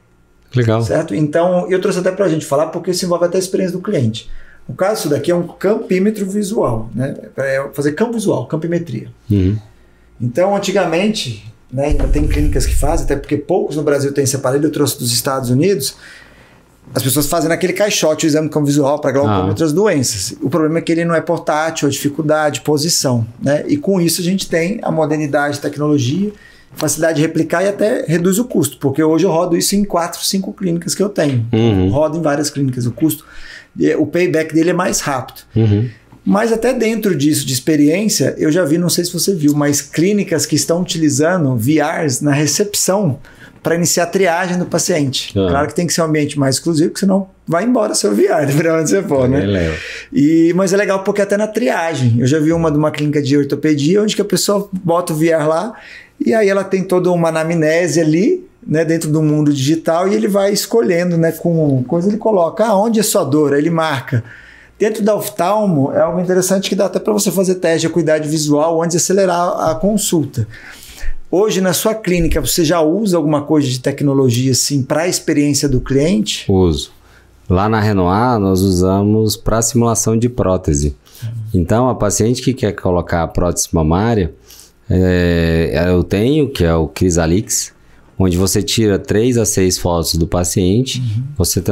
Legal. Certo? Então, eu trouxe até para a gente falar, porque isso envolve até a experiência do cliente. No caso, isso daqui é um campímetro visual, né? Para fazer campo visual, campimetria. Então, antigamente, né, ainda tem clínicas que fazem, até porque poucos no Brasil têm esse aparelho, eu trouxe dos Estados Unidos. As pessoas fazem naquele caixote o exame de campo visual para glaucoma e outras doenças. O problema é que ele não é portátil, a dificuldade, posição, né? E com isso a gente tem a modernidade, tecnologia, facilidade de replicar e até reduz o custo, porque hoje eu rodo isso em 4, 5 clínicas que eu tenho. Rodo em várias clínicas, o custo, o payback dele é mais rápido. Mas até dentro disso, de experiência, eu já vi, não sei se você viu, mas clínicas que estão utilizando VRs na recepção para iniciar a triagem do paciente. Claro que tem que ser um ambiente mais exclusivo, porque senão vai embora seu VR, para onde você for, né? Mas é legal porque até na triagem, eu já vi uma de uma clínica de ortopedia, onde que a pessoa bota o VR lá, e aí ela tem toda uma anamnese ali, né, dentro do mundo digital, e ele vai escolhendo, né, com coisa, ele coloca, onde é sua dor? Aí ele marca. Dentro da oftalmo, é algo interessante que dá até para você fazer teste de acuidade visual antes de acelerar a consulta. Hoje, na sua clínica, você já usa alguma coisa de tecnologia assim para a experiência do cliente? Uso. Lá na Renoir, nós usamos para simulação de prótese. Então, a paciente que quer colocar a prótese mamária, eu tenho, que é o Crisalix, onde você tira 3 a 6 fotos do paciente, você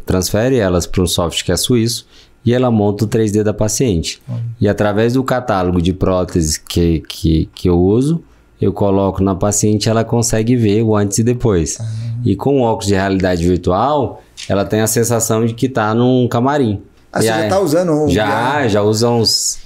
transfere elas para um software que é suíço, e ela monta o 3D da paciente. E através do catálogo de próteses que eu uso, eu coloco na paciente, ela consegue ver o antes e depois. E com o óculos de realidade virtual, ela tem a sensação de que está num camarim. Você já está usando um? Já usa uns...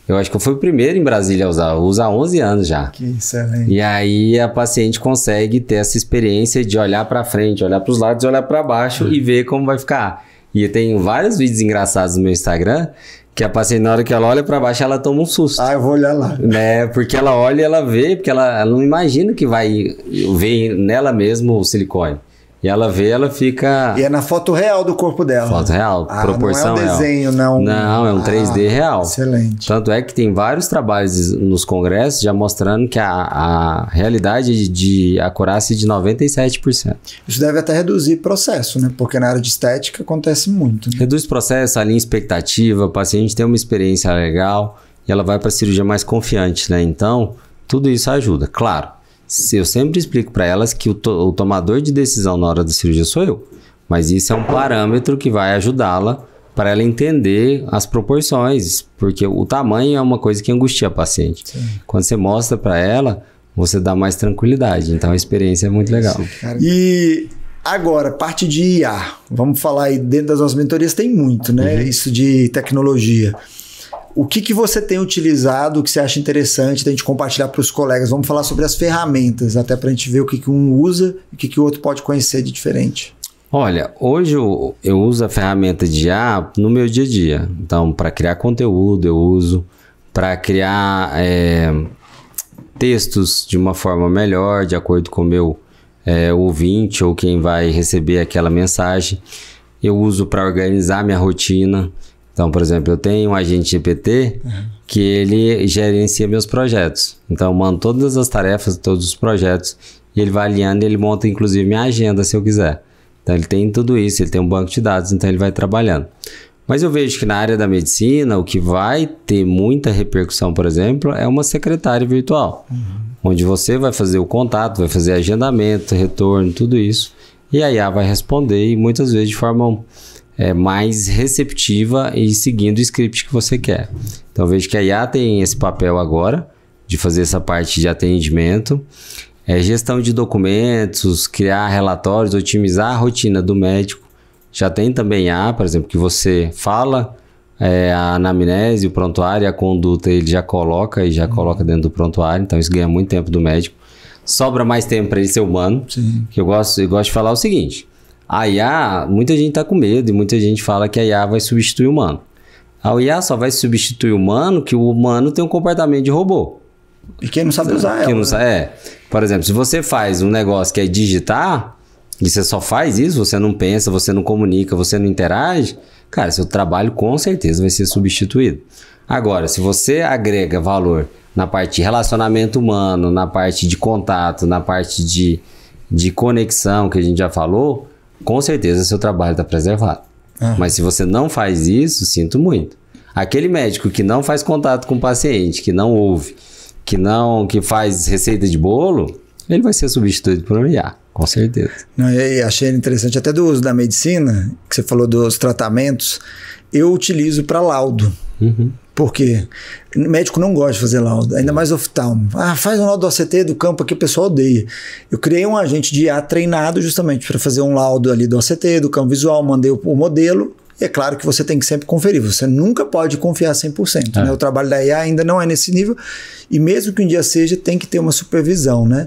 Eu acho que eu fui o primeiro em Brasília a usar. Eu uso há 11 anos já. Que excelente. E aí a paciente consegue ter essa experiência de olhar para frente, olhar para os lados e olhar para baixo e ver como vai ficar. E eu tenho vários vídeos engraçados no meu Instagram que a paciente, na hora que ela olha para baixo, ela toma um susto. Eu vou olhar lá. Né? Porque ela olha e ela vê, porque ela não imagina que vai ver nela mesmo o silicone. E ela vê, ela fica... E é na foto real do corpo dela. Foto real, proporção real. Não é um desenho, não. Não, é um 3D real. Excelente. Tanto é que tem vários trabalhos nos congressos já mostrando que a realidade de acurácia é de 97%. Isso deve até reduzir processo, né? Porque na área de estética acontece muito. Né? Reduz processo, alinha expectativa, o paciente tem uma experiência legal e ela vai para a cirurgia mais confiante, né? Então, tudo isso ajuda. Claro, eu sempre explico para elas que o tomador de decisão na hora da cirurgia sou eu. Mas isso é um parâmetro que vai ajudá-la para ela entender as proporções. Porque o tamanho é uma coisa que angustia a paciente. Sim. Quando você mostra para ela, você dá mais tranquilidade. Então a experiência é muito legal. E Agora, parte de IA. Vamos falar aí, dentro das nossas mentorias tem muito, né? Isso de tecnologia. O que você tem utilizado, o que você acha interessante da gente compartilhar para os colegas? Vamos falar sobre as ferramentas, até para a gente ver o que um usa e o que o outro pode conhecer de diferente. Olha, hoje eu uso a ferramenta de IA no meu dia a dia. Então, para criar conteúdo, eu uso. Para criar textos de uma forma melhor, de acordo com o meu ouvinte ou quem vai receber aquela mensagem. Eu uso para organizar minha rotina. Então, por exemplo, eu tenho um agente GPT que ele gerencia meus projetos. Então, eu mando todas as tarefas, todos os projetos, e ele vai alinhando e ele monta, inclusive, minha agenda, se eu quiser. Então, ele tem tudo isso, ele tem um banco de dados, então ele vai trabalhando. Mas eu vejo que na área da medicina, o que vai ter muita repercussão, por exemplo, é uma secretária virtual, onde você vai fazer o contato, vai fazer agendamento, retorno, tudo isso, e a IA vai responder, e muitas vezes de forma mais receptiva e seguindo o script que você quer. Então, eu vejo que a IA tem esse papel agora, de fazer essa parte de atendimento, gestão de documentos, criar relatórios, otimizar a rotina do médico. Já tem também IA, por exemplo, que você fala a anamnese, o prontuário, a conduta, ele já coloca coloca dentro do prontuário, então isso ganha muito tempo do médico. Sobra mais tempo para ele ser humano. Sim. Que eu gosto de falar o seguinte: a IA, muita gente está com medo e muita gente fala que a IA vai substituir o humano. A IA só vai substituir o humano que o humano tem um comportamento de robô. E quem não sabe usar ela. Não sabe, Por exemplo, se você faz um negócio que é digitar, e você só faz isso, você não pensa, você não comunica, você não interage, cara, seu trabalho com certeza vai ser substituído. Agora, se você agrega valor na parte de relacionamento humano, na parte de contato, na parte de conexão, que a gente já falou, com certeza seu trabalho está preservado. Mas se você não faz isso, sinto muito. Aquele médico que não faz contato com o paciente, que não ouve, que faz receita de bolo, ele vai ser substituído por um IA, com certeza. Eu achei interessante até do uso da medicina, que você falou dos tratamentos, eu utilizo para laudo. Por quê? O médico não gosta de fazer laudo, ainda mais oftalmo. Faz um laudo do OCT do campo aqui, o pessoal odeia. Eu criei um agente de IA treinado justamente para fazer um laudo ali do OCT, do campo visual, mandei o modelo. E é claro que você tem que sempre conferir, você nunca pode confiar 100%, né? O trabalho da IA ainda não é nesse nível, e mesmo que um dia seja, tem que ter uma supervisão, né?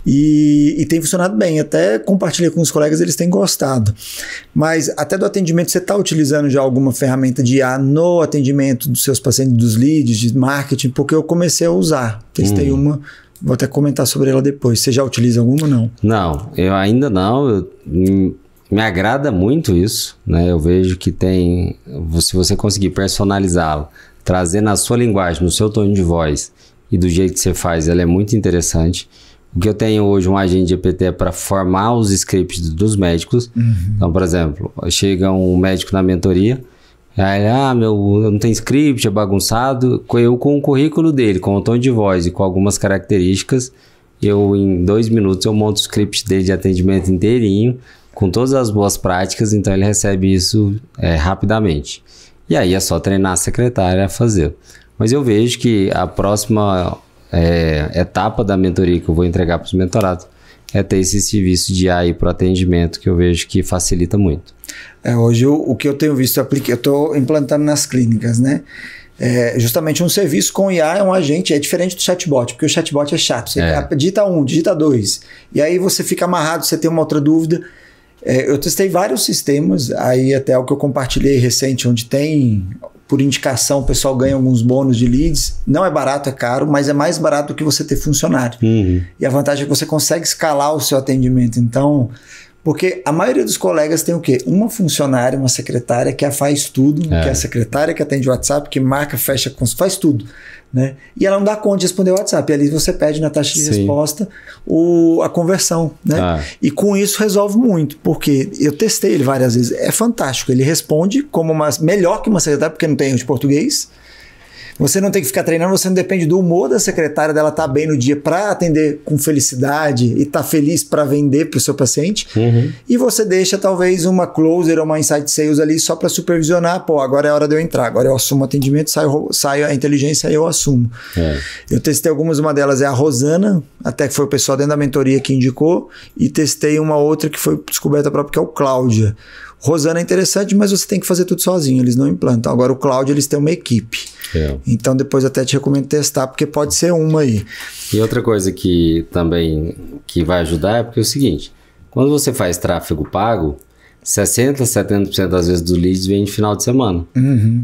E tem funcionado bem, até compartilhei com os colegas, eles têm gostado. Mas até do atendimento, você está utilizando já alguma ferramenta de IA no atendimento dos seus pacientes, dos leads, de marketing? Porque eu comecei a usar, testei uma, vou até comentar sobre ela depois. Você já utiliza alguma ou não? Não, eu ainda não. Me agrada muito isso, né? Eu vejo que se você conseguir personalizá-lo, trazer na sua linguagem, no seu tom de voz e do jeito que você faz, ela é muito interessante. O que eu tenho hoje, um agente GPT para formar os scripts dos médicos. Então, por exemplo, chega um médico na mentoria, aí, eu não tenho script, é bagunçado. Eu, com o currículo dele, com o tom de voz e com algumas características, em 2 minutos eu monto o script dele de atendimento inteirinho, com todas as boas práticas, então ele recebe isso rapidamente. E aí é só treinar a secretária a fazer. Mas eu vejo que a próxima etapa da mentoria que eu vou entregar para os mentorados é ter esse serviço de AI para o atendimento, que eu vejo que facilita muito. Hoje o que eu tenho visto, eu estou implantando nas clínicas, né? Justamente um serviço com IA é um agente, é diferente do chatbot, porque o chatbot é chato. Você digita 1, digita 2, e aí você fica amarrado, você tem uma outra dúvida. Eu testei vários sistemas, aí até o que eu compartilhei recente, onde tem, por indicação, o pessoal ganha alguns bônus de leads. Não é barato, é caro, mas é mais barato do que você ter funcionário. E a vantagem é que você consegue escalar o seu atendimento. Então, porque a maioria dos colegas tem o quê? Uma funcionária, uma secretária que faz tudo, que é a secretária que atende o WhatsApp, que marca, fecha, faz tudo, né? E ela não dá conta de responder o WhatsApp. E ali você pede na taxa de resposta a conversão, né? E com isso resolve muito, porque eu testei ele várias vezes. É fantástico. Ele responde como melhor que uma secretária, porque não tem erro de português. Você não tem que ficar treinando, você não depende do humor da secretária, dela estar bem no dia para atender com felicidade e estar feliz para vender para o seu paciente. E você deixa talvez uma closer ou uma inside sales ali só para supervisionar. Pô, agora é a hora de eu entrar, agora eu assumo o atendimento, saio a inteligência e eu assumo. Eu testei algumas, uma delas é a Rosana, até que foi o pessoal dentro da mentoria que indicou, e testei uma outra que foi descoberta própria, que é o Cláudia. Rosana é interessante, mas você tem que fazer tudo sozinho, eles não implantam. Agora o Cláudio, eles têm uma equipe. Então depois até te recomendo testar, porque pode ser uma aí. E outra coisa que também que vai ajudar é porque é o seguinte, quando você faz tráfego pago, 60%, 70% das vezes dos leads vem de final de semana.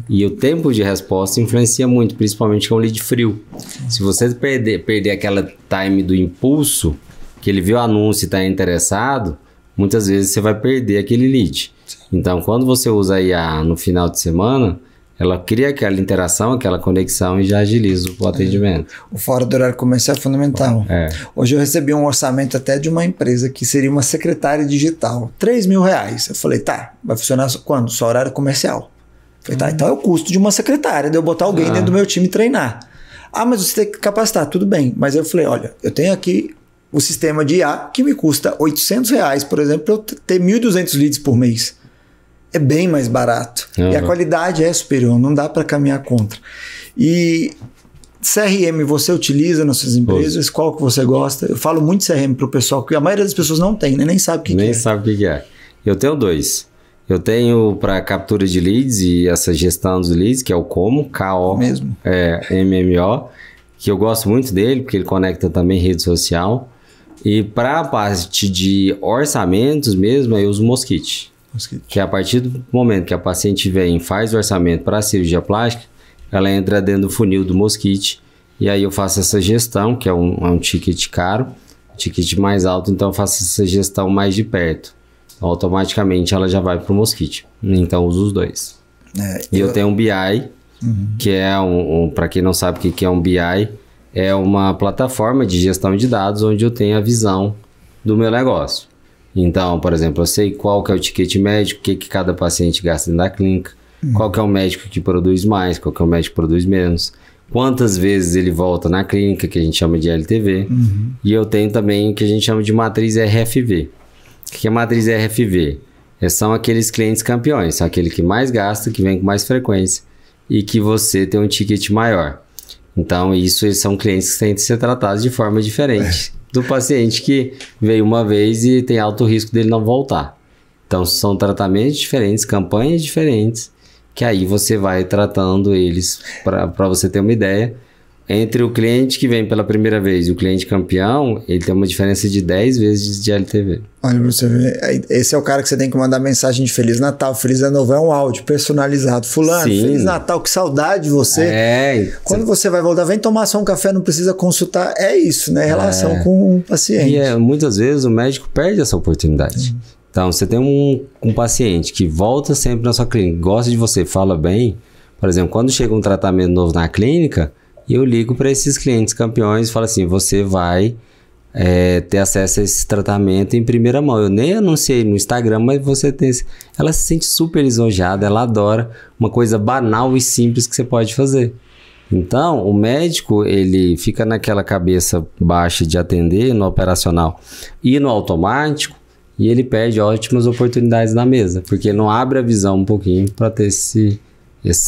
E o tempo de resposta influencia muito, principalmente com o lead frio. Se você perder aquela time do impulso, que ele viu o anúncio e está interessado, muitas vezes você vai perder aquele lead. Então, quando você usa a IA no final de semana, ela cria aquela interação, aquela conexão e já agiliza o atendimento. O fora do horário comercial é fundamental. Hoje eu recebi um orçamento até de uma empresa que seria uma secretária digital. R$3.000. Eu falei, tá, vai funcionar quando? Só horário comercial. Eu falei, tá, então é o custo de uma secretária, de eu botar alguém dentro do meu time e treinar. Ah, mas você tem que capacitar, tudo bem. Mas eu falei, olha, eu tenho aqui o sistema de IA que me custa R$800, por exemplo, para eu ter 1.200 leads por mês. É bem mais barato. E a qualidade é superior, não dá para caminhar contra. E CRM você utiliza nas suas empresas? Qual que você gosta? Eu falo muito de CRM para o pessoal, que a maioria das pessoas não tem, né? Nem sabe o que é. Nem sabe o que é. Eu tenho 2. Eu tenho para captura de leads e essa gestão dos leads, que é o Como, K-O, mesmo. MMO, que eu gosto muito dele, porque ele conecta também rede social. E para a parte de orçamentos mesmo, eu uso o Mosquite. Que a partir do momento que a paciente vem e faz o orçamento para a cirurgia plástica, ela entra dentro do funil do Mosquite e aí eu faço essa gestão, que é um ticket caro, ticket mais alto, então eu faço essa gestão mais de perto. Então, automaticamente ela já vai para o Mosquite. Então eu uso os 2. E eu tenho um BI, que é para quem não sabe o que é um BI, é uma plataforma de gestão de dados onde eu tenho a visão do meu negócio. Então, por exemplo, eu sei qual que é o ticket médico, o que cada paciente gasta dentro da clínica, qual que é o médico que produz mais, qual que é o médico que produz menos, quantas vezes ele volta na clínica, que a gente chama de LTV, e eu tenho também o que a gente chama de matriz RFV. O que é matriz RFV? São aqueles clientes campeões, são aquele que mais gasta, que vem com mais frequência e que você tem um ticket maior. Então, eles são clientes que têm que ser tratados de forma diferente do paciente que veio uma vez e tem alto risco dele não voltar. Então, são tratamentos diferentes, campanhas diferentes, que aí você vai tratando eles para você ter uma ideia. Entre o cliente que vem pela primeira vez e o cliente campeão, ele tem uma diferença de 10 vezes de LTV. Olha, você vê, esse é o cara que você tem que mandar mensagem de Feliz Natal, Feliz Ano Novo, é um áudio personalizado. Fulano, sim. Feliz Natal, que saudade de você. Quando você vai voltar, vem tomar só um café, não precisa consultar. É isso, né? Relação com o paciente. E muitas vezes o médico perde essa oportunidade. Então, você tem um paciente que volta sempre na sua clínica, gosta de você, fala bem. Por exemplo, quando chega um tratamento novo na clínica, eu ligo para esses clientes campeões e falo assim, você vai ter acesso a esse tratamento em primeira mão. Eu nem anunciei no Instagram, mas você tem... Ela se sente super lisonjeada, ela adora uma coisa banal e simples que você pode fazer. Então, o médico, ele fica naquela cabeça baixa de atender no operacional e no automático, e ele perde ótimas oportunidades na mesa, porque ele não abre a visão um pouquinho para ter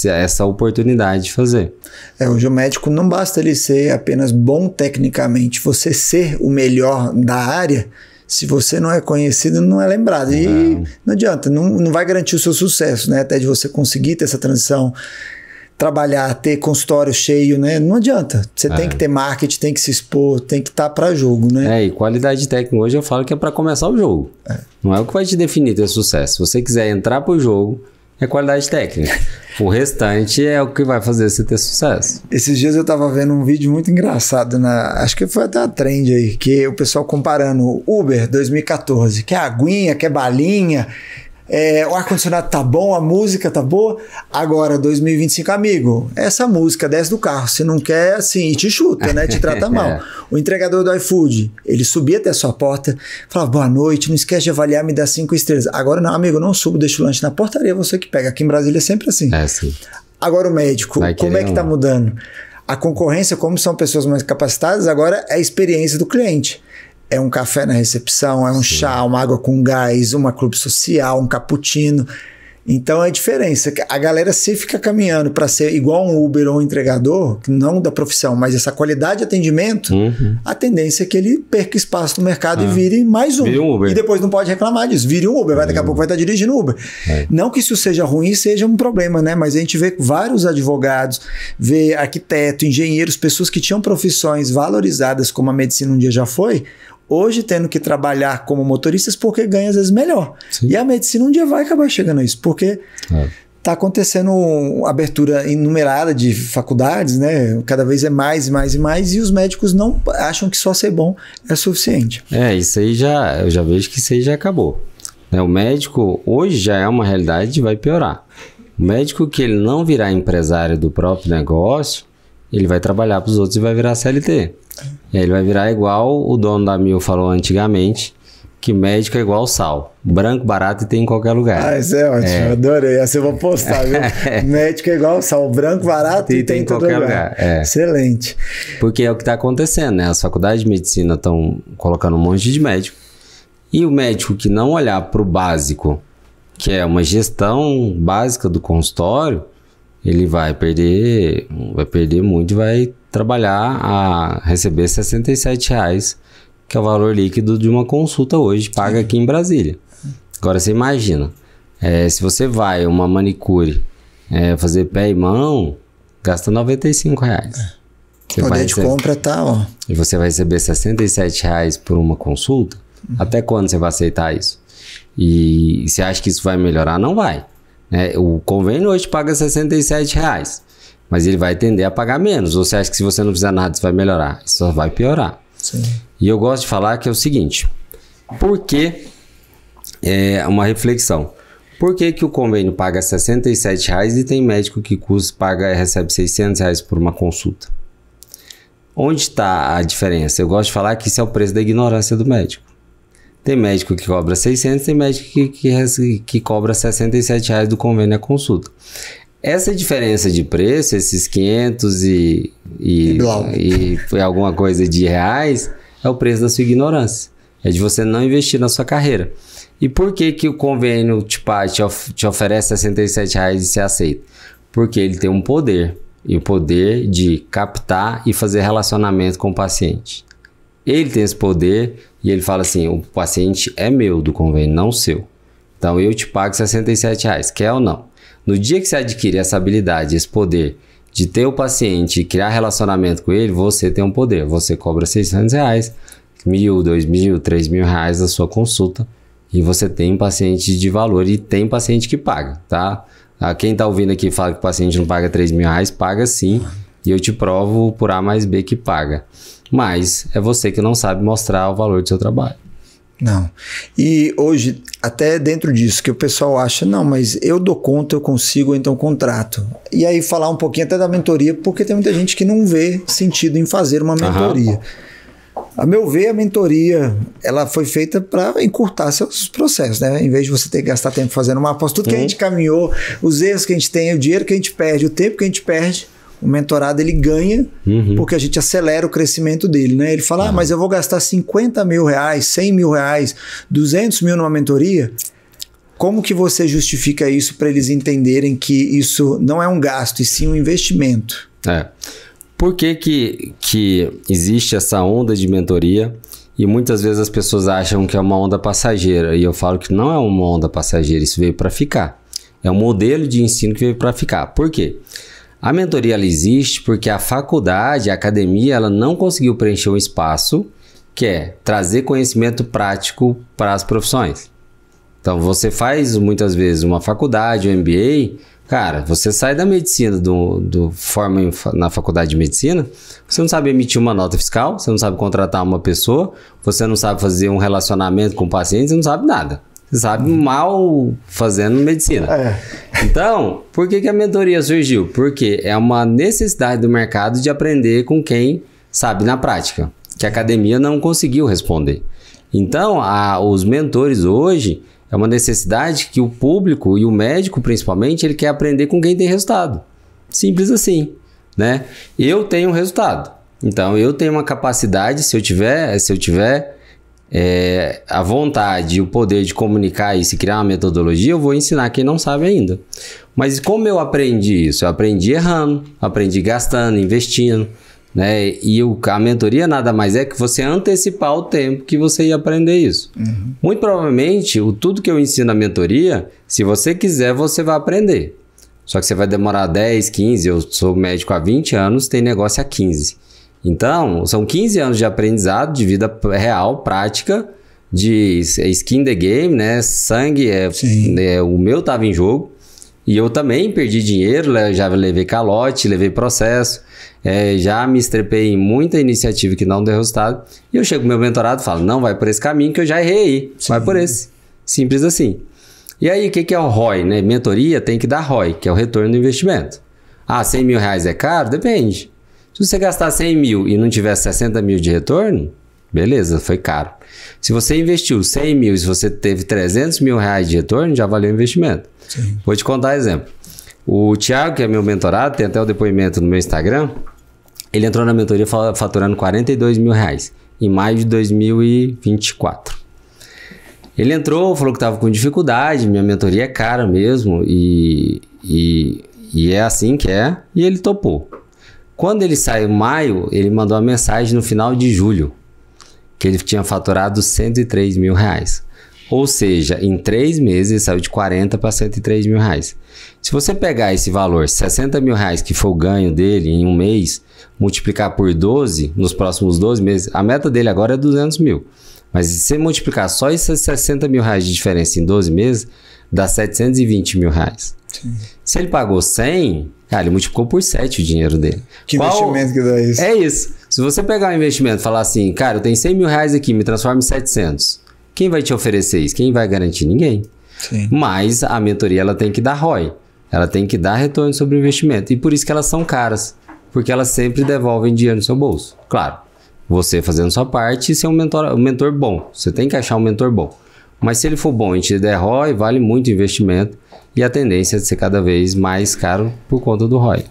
essa oportunidade de fazer. Hoje o médico não basta ele ser apenas bom tecnicamente, você ser o melhor da área, se você não é conhecido, não é lembrado. E não adianta, não vai garantir o seu sucesso, né? Até de você conseguir ter essa transição, trabalhar, ter consultório cheio, né? Não adianta. Você tem que ter marketing, tem que se expor, tem que estar para jogo, né? E qualidade técnica hoje eu falo que é para começar o jogo. Não é o que vai te definir ter sucesso. Se você quiser entrar pro jogo, é qualidade técnica. O restante é o que vai fazer você ter sucesso. Esses dias eu tava vendo um vídeo muito engraçado, acho que foi até a trend aí, que o pessoal comparando Uber 2014, que é aguinha, que é balinha, o ar-condicionado tá bom, a música tá boa. Agora, 2025, amigo, essa música desce do carro, se não quer, assim, te chuta, né? Te trata mal. O entregador do iFood, ele subia até a sua porta, falava, boa noite, não esquece de avaliar, me dá 5 estrelas. Agora não, amigo, não subo, deixa o lanche na portaria, você que pega. Aqui em Brasília é sempre assim. Sim. Agora o médico, como é que está mudando? A concorrência, como são pessoas mais capacitadas, agora é a experiência do cliente. É um café na recepção, é um chá, uma água com gás, uma clube social, um cappuccino. Então é a diferença. A galera, se fica caminhando para ser igual um Uber ou um entregador, não da profissão, mas essa qualidade de atendimento, a tendência é que ele perca espaço no mercado e vire mais um. Vire um Uber. E depois não pode reclamar disso. Vire um Uber, daqui a pouco vai estar dirigindo Uber. Não que isso seja ruim, seja um problema, né? Mas a gente vê vários advogados, vê arquiteto, engenheiros, pessoas que tinham profissões valorizadas como a medicina um dia já foi, hoje tendo que trabalhar como motoristas porque ganha às vezes melhor. Sim. E a medicina um dia vai acabar chegando a isso, porque está acontecendo abertura inumerada de faculdades, né? Cada vez é mais e mais e mais, e os médicos não acham que só ser bom é suficiente. Isso aí eu já vejo que isso aí já acabou. O médico hoje já é uma realidade e vai piorar. O médico que ele não virar empresário do próprio negócio, ele vai trabalhar para os outros e vai virar CLT. E aí ele vai virar igual o dono da Mil falou antigamente, que médico é igual sal. Branco, barato e tem em qualquer lugar. Isso é ótimo, adorei. Essa eu vou postar, viu? Médico é igual sal, branco, barato e tem em qualquer lugar. Excelente. Porque é o que está acontecendo, né? As faculdades de medicina estão colocando um monte de médico. E o médico que não olhar para o básico, que é uma gestão básica do consultório, ele vai perder muito e vai trabalhar a receber R$67, que é o valor líquido de uma consulta hoje, paga aqui em Brasília. Agora você imagina, se você vai uma manicure fazer pé e mão, gasta R$95. O poder de compra tá, ó. E você vai receber R$67 por uma consulta? Até quando você vai aceitar isso? E você acha que isso vai melhorar? Não vai. O convênio hoje paga R$67, mas ele vai tender a pagar menos. Ou você acha que se você não fizer nada isso vai melhorar? Isso só vai piorar. Sim. E eu gosto de falar que é o seguinte, por que, uma reflexão, por que o convênio paga R$67 e tem médico que recebe R$600 por uma consulta? Onde está a diferença? Eu gosto de falar que isso é o preço da ignorância do médico. Tem médico que cobra 600, tem médico que cobra R$67 do convênio a consulta. Essa diferença de preço, esses 500 e alguma coisa de reais, é o preço da sua ignorância. É de você não investir na sua carreira. E por que o convênio te oferece R$67 e você aceita? Porque ele tem um poder. E o poder de captar e fazer relacionamento com o paciente. Ele tem esse poder e ele fala assim, o paciente é meu do convênio, não seu. Então eu te pago R$67, quer ou não? No dia que você adquire essa habilidade, esse poder de ter o paciente e criar relacionamento com ele, você tem um poder. Você cobra R$600, R$1.000, R$2.000, R$3.000 da sua consulta e você tem um paciente de valor e tem paciente que paga, tá? Quem tá ouvindo aqui fala que o paciente não paga R$3.000, paga sim. E eu te provo por A mais B que paga. Mas é você que não sabe mostrar o valor do seu trabalho. Não. E hoje, até dentro disso, que o pessoal acha, não, mas eu dou conta, eu consigo, então contrato. E aí falar um pouquinho até da mentoria, porque tem muita gente que não vê sentido em fazer uma mentoria. A meu ver, a mentoria, ela foi feita para encurtar seus processos, né? Em vez de você ter que gastar tempo fazendo uma aposta, tudo que a gente caminhou, os erros que a gente tem, o dinheiro que a gente perde, o tempo que a gente perde, o mentorado ele ganha porque a gente acelera o crescimento dele, né? Ele fala, mas eu vou gastar R$50 mil, R$100 mil, R$200 mil numa mentoria. Como que você justifica isso para eles entenderem que isso não é um gasto, e sim um investimento? Por que existe essa onda de mentoria e muitas vezes as pessoas acham que é uma onda passageira? E eu falo que não é uma onda passageira, isso veio para ficar. É um modelo de ensino que veio para ficar. Por quê? A mentoria ela existe porque a faculdade, a academia, ela não conseguiu preencher um espaço que é trazer conhecimento prático para as profissões. Então você faz muitas vezes uma faculdade, um MBA, cara, você sai da medicina, forma na faculdade de medicina, você não sabe emitir uma nota fiscal, você não sabe contratar uma pessoa, você não sabe fazer um relacionamento com o paciente, você não sabe nada. Você sabe mal fazendo medicina. Então, por que a mentoria surgiu? Porque é uma necessidade do mercado de aprender com quem sabe na prática, que a academia não conseguiu responder. Então, os mentores hoje é uma necessidade que o público e o médico, principalmente, ele quer aprender com quem tem resultado. Simples assim, né? Eu tenho um resultado. Então, eu tenho uma capacidade, se eu tiver a vontade e o poder de comunicar isso e criar uma metodologia, eu vou ensinar quem não sabe ainda. Mas como eu aprendi isso? Eu aprendi errando, aprendi gastando, investindo, né? E a mentoria nada mais é que você antecipar o tempo que você ia aprender isso. Uhum. Muito provavelmente, tudo que eu ensino na mentoria, se você quiser, você vai aprender. Só que você vai demorar 10, 15, eu sou médico há 20 anos, tem negócio há 15. Então, são 15 anos de aprendizado, de vida real, prática, de skin the game, né? Sangue, o meu estava em jogo. E eu também perdi dinheiro, já levei calote, levei processo, já me estrepei em muita iniciativa que não deu resultado. E eu chego no meu mentorado e falo, não, vai por esse caminho que eu já errei aí, vai por esse. Simples assim. E aí, o que é o ROI, né? Mentoria tem que dar ROI, que é o retorno do investimento. Ah, 100 mil reais é caro? Depende. Se você gastar 100 mil e não tiver 60 mil de retorno, beleza, foi caro. Se você investiu 100 mil e se você teve 300 mil reais de retorno, já valeu o investimento. Sim. Vou te contar um exemplo. O Thiago, que é meu mentorado, tem até o depoimento no meu Instagram, ele entrou na mentoria faturando 42 mil reais em maio de 2024. Ele entrou, falou que estava com dificuldade, minha mentoria é cara mesmo e é assim que é, e ele topou. Quando ele saiu em maio, ele mandou uma mensagem no final de julho, que ele tinha faturado 103 mil reais. Ou seja, em 3 meses ele saiu de 40 para 103 mil reais. Se você pegar esse valor, 60 mil reais, que foi o ganho dele em um mês, multiplicar por 12, nos próximos 12 meses, a meta dele agora é 200 mil. Mas se você multiplicar só esses 60 mil reais de diferença em 12 meses, dá 720 mil reais. Sim. Se ele pagou 100, cara, ele multiplicou por 7 o dinheiro dele. Que investimento que dá isso? É isso. Se você pegar um investimento e falar assim, cara, eu tenho 100 mil reais aqui, me transforma em 700. Quem vai te oferecer isso? Quem vai garantir? Ninguém. Sim. Mas a mentoria ela tem que dar ROI. Ela tem que dar retorno sobre o investimento. E por isso que elas são caras. Porque elas sempre devolvem dinheiro no seu bolso. Claro, você fazendo sua parte e ser um mentor bom. Você tem que achar um mentor bom. Mas se ele for bom e te der ROI, vale muito o investimento. E a tendência é de ser cada vez mais caro por conta do ROI.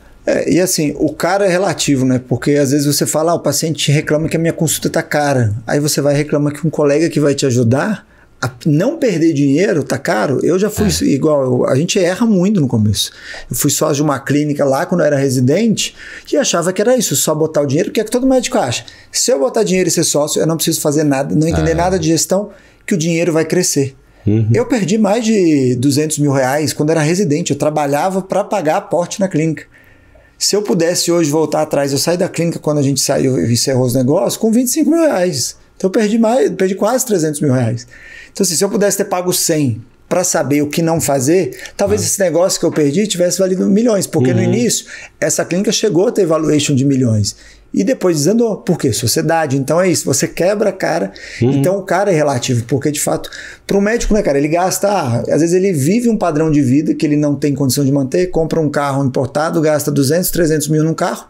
E assim, o caro é relativo, né? Porque às vezes você fala, o paciente reclama que a minha consulta tá cara. Aí você vai reclamar que um colega que vai te ajudar a não perder dinheiro tá caro. Eu já fui igual, a gente erra muito no começo. Eu fui sócio de uma clínica lá quando eu era residente e achava que era isso, só botar o dinheiro, que é que todo médico acha. Se eu botar dinheiro e ser sócio, eu não preciso fazer nada, não entender nada de gestão, que o dinheiro vai crescer. Uhum. Eu perdi mais de 200 mil reais quando era residente. Eu trabalhava para pagar aporte na clínica. Se eu pudesse hoje voltar atrás, eu saí da clínica quando a gente saiu e encerrou os negócios com 25 mil reais. Então eu perdi quase 300 mil reais. Então assim, se eu pudesse ter pago 100 para saber o que não fazer, talvez esse negócio que eu perdi tivesse valido milhões. Porque no início, essa clínica chegou a ter valuation de milhões. E depois desandou. Por quê? Sociedade. Então é isso. Você quebra a cara. Então o cara é relativo. Porque, de fato, para um médico, né, cara? Ele gasta... às vezes ele vive um padrão de vida que ele não tem condição de manter, compra um carro importado, gasta 200, 300 mil num carro,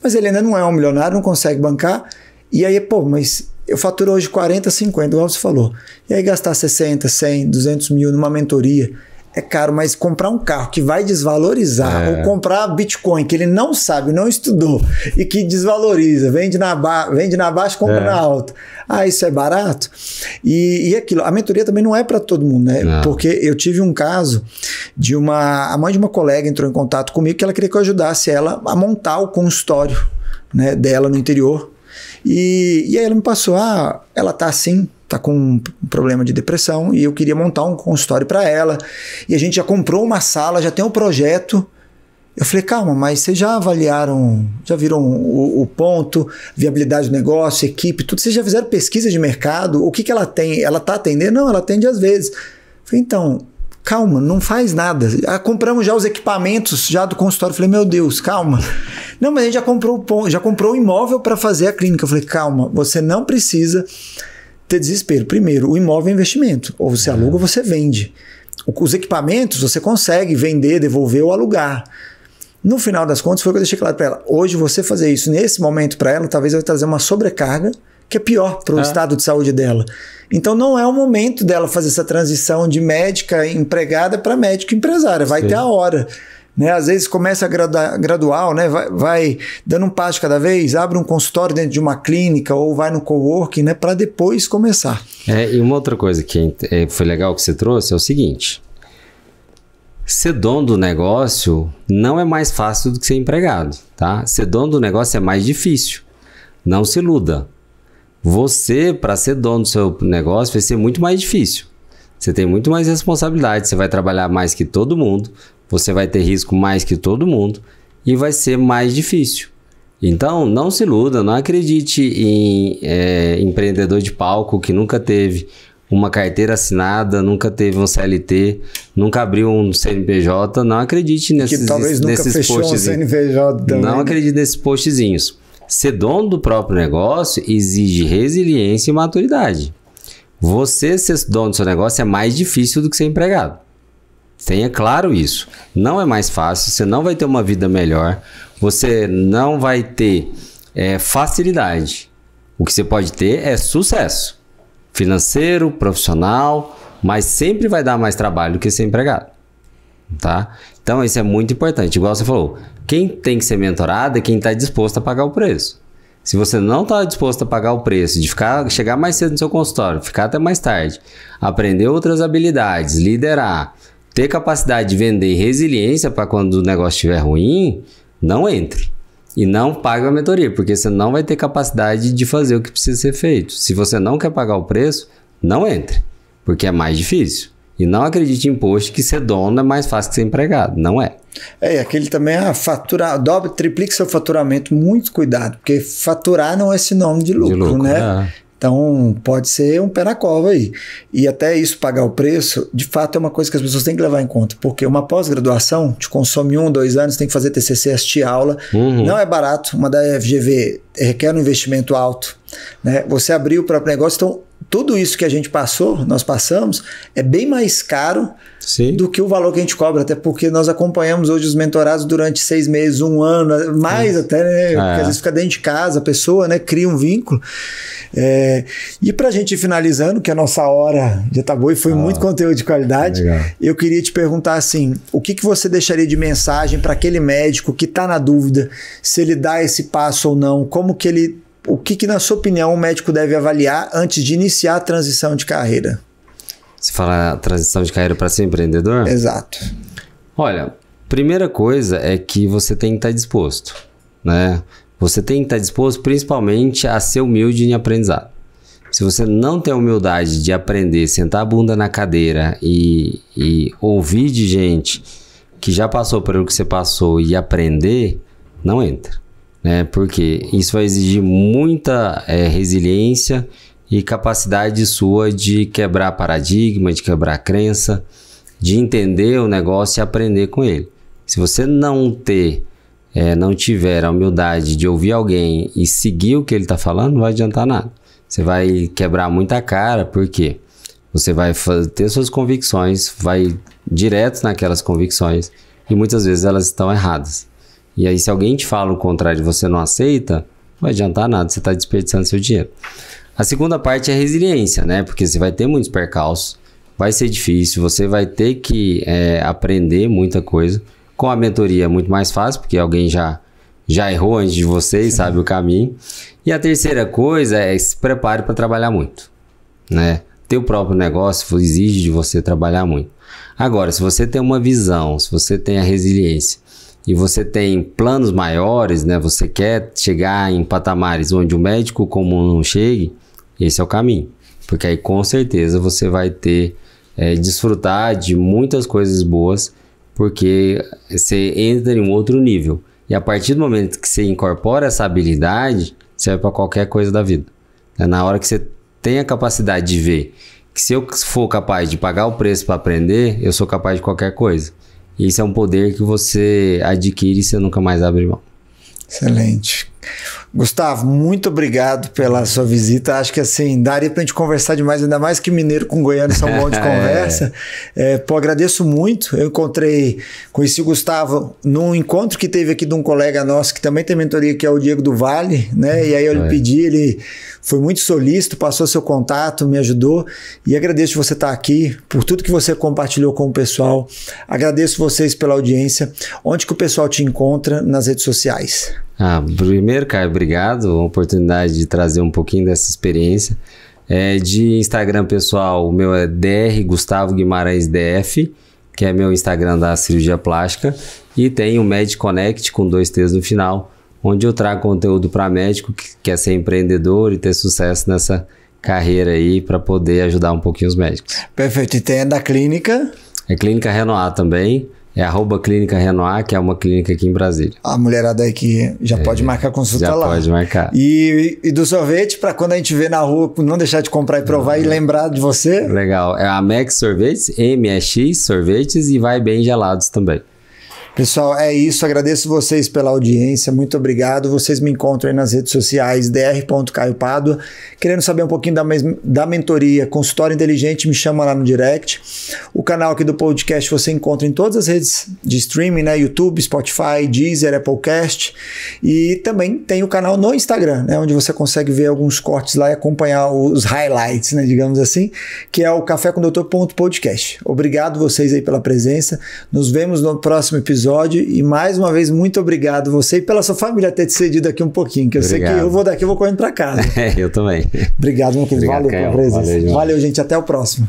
mas ele ainda não é um milionário, não consegue bancar. E aí, mas eu faturo hoje 40, 50, igual você falou. E aí gastar 60, 100, 200 mil numa mentoria... é caro, mas comprar um carro que vai desvalorizar, ou comprar Bitcoin que ele não sabe, não estudou, e que desvaloriza, vende na baixa, compra na alta. Isso é barato? E aquilo, a mentoria também não é para todo mundo, né? Não. Porque eu tive um caso de a mãe de uma colega entrou em contato comigo que ela queria que eu ajudasse ela a montar o consultório, né, dela no interior. E aí ela me passou, ela tá assim, tá com um problema de depressão e eu queria montar um consultório para ela. E a gente já comprou uma sala, já tem um projeto. Eu falei, calma, mas vocês já avaliaram, já viram o ponto, viabilidade do negócio, equipe, tudo? Vocês já fizeram pesquisa de mercado? O que ela tem? Ela tá atendendo? Não, ela atende às vezes. Eu falei, então, calma, não faz nada. Compramos já os equipamentos já do consultório. Eu falei, meu Deus, calma. Não, mas a gente já comprou o imóvel para fazer a clínica. Eu falei, calma, você não precisa ter desespero. Primeiro, o imóvel é investimento. Ou você aluga ou você vende. Os equipamentos você consegue vender, devolver ou alugar. No final das contas, foi o que eu deixei claro para ela. Hoje, você fazer isso nesse momento para ela, talvez vai trazer uma sobrecarga que é pior para o estado de saúde dela. Então, não é o momento dela fazer essa transição de médica empregada para médica empresária. Vai ter a hora. né? Às vezes começa gradual, né? Vai dando um passo de cada vez, abre um consultório dentro de uma clínica ou vai no coworking, né? Para depois começar. E uma outra coisa que foi legal que você trouxe é o seguinte: ser dono do negócio não é mais fácil do que ser empregado, tá? Ser dono do negócio é mais difícil. Não se iluda. Você, para ser dono do seu negócio, vai ser muito mais difícil. Você tem muito mais responsabilidade, você vai trabalhar mais que todo mundo, você vai ter risco mais que todo mundo e vai ser mais difícil. Então, não se iluda, não acredite em empreendedor de palco que nunca teve uma carteira assinada, nunca teve um CLT, nunca abriu um CNPJ, não acredite nesses postzinhos. Que talvez nunca fechou um CNPJ também. Não acredite nesses postzinhos. Ser dono do próprio negócio exige resiliência e maturidade. Você ser dono do seu negócio é mais difícil do que ser empregado. Tenha claro isso. Não é mais fácil, você não vai ter uma vida melhor, você não vai ter facilidade. O que você pode ter é sucesso financeiro, profissional, mas sempre vai dar mais trabalho do que ser empregado. Tá? Então isso é muito importante. Igual você falou, quem tem que ser mentorado é quem está disposto a pagar o preço. Se você não está disposto a pagar o preço de chegar mais cedo no seu consultório, ficar até mais tarde, aprender outras habilidades, liderar, ter capacidade de vender e resiliência para quando o negócio estiver ruim, não entre. E não pague a mentoria, porque você não vai ter capacidade de fazer o que precisa ser feito. Se você não quer pagar o preço, não entre, porque é mais difícil. E não acredite em post que ser dono é mais fácil que ser empregado. Não é. Aquele também dobra, triplique seu faturamento. Muito cuidado, porque faturar não é sinônimo de lucro, né? Então, pode ser um pé na cova aí. E até isso, pagar o preço, de fato é uma coisa que as pessoas têm que levar em conta. Porque uma pós-graduação te consome 1, 2 anos, tem que fazer TCC, assistir aula. Não é barato. Uma da FGV requer um investimento alto, né? Você abrir o próprio negócio, então tudo isso que a gente nós passamos, é bem mais caro do que o valor que a gente cobra, até porque nós acompanhamos hoje os mentorados durante 6 meses, 1 ano, mais até, né? Porque às vezes fica dentro de casa, a pessoa, né, cria um vínculo. E pra gente ir finalizando, que a nossa hora já tá boa e foi muito conteúdo de qualidade, eu queria te perguntar assim, o que você deixaria de mensagem para aquele médico que tá na dúvida se ele dá esse passo ou não, o que na sua opinião o médico deve avaliar antes de iniciar a transição de carreira? Você fala transição de carreira para ser empreendedor? Exato. Olha, primeira coisa é que você tem que estar disposto, né? Você tem que estar disposto principalmente a ser humilde em aprendizado. Se você não tem a humildade de aprender, sentar a bunda na cadeira e ouvir de gente que já passou por o que você passou e aprender, não entra. Porque isso vai exigir muita resiliência e capacidade sua de quebrar paradigma, de quebrar crença, de entender o negócio e aprender com ele. Se você não tiver a humildade de ouvir alguém e seguir o que ele está falando, não vai adiantar nada. Você vai quebrar muita cara, porque você vai ter suas convicções, vai direto naquelas convicções e muitas vezes elas estão erradas. E aí se alguém te fala o contrário e você não aceita, não vai adiantar nada, você está desperdiçando seu dinheiro. A segunda parte é a resiliência, né? Porque você vai ter muitos percalços, vai ser difícil, você vai ter que aprender muita coisa. Com a mentoria é muito mais fácil, porque alguém já errou antes de você e sabe o caminho. E a terceira coisa é se prepare para trabalhar muito, né? Ter o próprio negócio exige de você trabalhar muito. Agora, se você tem uma visão, se você tem a resiliência, e você tem planos maiores, né? Você quer chegar em patamares onde o médico comum não chegue, esse é o caminho. Porque aí com certeza você vai desfrutar de muitas coisas boas, porque você entra em um outro nível. E a partir do momento que você incorpora essa habilidade, serve para qualquer coisa da vida. Na hora que você tem a capacidade de ver que se eu for capaz de pagar o preço para aprender, eu sou capaz de qualquer coisa. E isso é um poder que você adquire e você nunca mais abre mão. Excelente. Gustavo, muito obrigado pela sua visita. Acho que assim, daria pra gente conversar demais, ainda mais que mineiro com goiano são bom de conversa. Agradeço muito. Eu conheci o Gustavo num encontro que teve aqui de um colega nosso que também tem mentoria, que é o Diego do Vale, né? E aí eu lhe pedi, ele foi muito solícito, passou seu contato, me ajudou, e agradeço de você estar aqui, por tudo que você compartilhou com o pessoal. Agradeço vocês pela audiência. Onde que o pessoal te encontra nas redes sociais? Primeiro, Caio, obrigado, a oportunidade de trazer um pouquinho dessa experiência. De Instagram pessoal, o meu é Dr. Gustavo Guimarães DF, que é meu Instagram da cirurgia plástica, e tem o Med Connect com 2 T's no final, onde eu trago conteúdo para médico que quer ser empreendedor e ter sucesso nessa carreira aí para poder ajudar um pouquinho os médicos. Perfeito. E tem a da clínica? É Clínica Renoir também. É @Clínica Renoir, que é uma clínica aqui em Brasília. A mulherada aí que já pode marcar consulta lá. Já pode marcar. E do sorvete, para quando a gente vê na rua, não deixar de comprar e provar e lembrar de você? Legal. É a Max Sorvetes, MX Sorvetes, e vai bem gelados também. Pessoal, é isso. Agradeço vocês pela audiência. Muito obrigado. Vocês me encontram aí nas redes sociais, dr.caiopádua. Querendo saber um pouquinho da mentoria Consultório Inteligente, me chama lá no direct. O canal aqui do podcast você encontra em todas as redes de streaming, né? YouTube, Spotify, Deezer, Applecast. E também tem o canal no Instagram, né? Onde você consegue ver alguns cortes lá e acompanhar os highlights, né? Digamos assim, que é o cafécomdoutor.podcast. Obrigado vocês aí pela presença. Nos vemos no próximo episódio. E mais uma vez, muito obrigado você e pela sua família ter te cedido aqui um pouquinho, que eu sei que eu vou correndo para casa. Eu também. Obrigado, meu querido. Valeu pela presença. Valeu, gente. Até o próximo.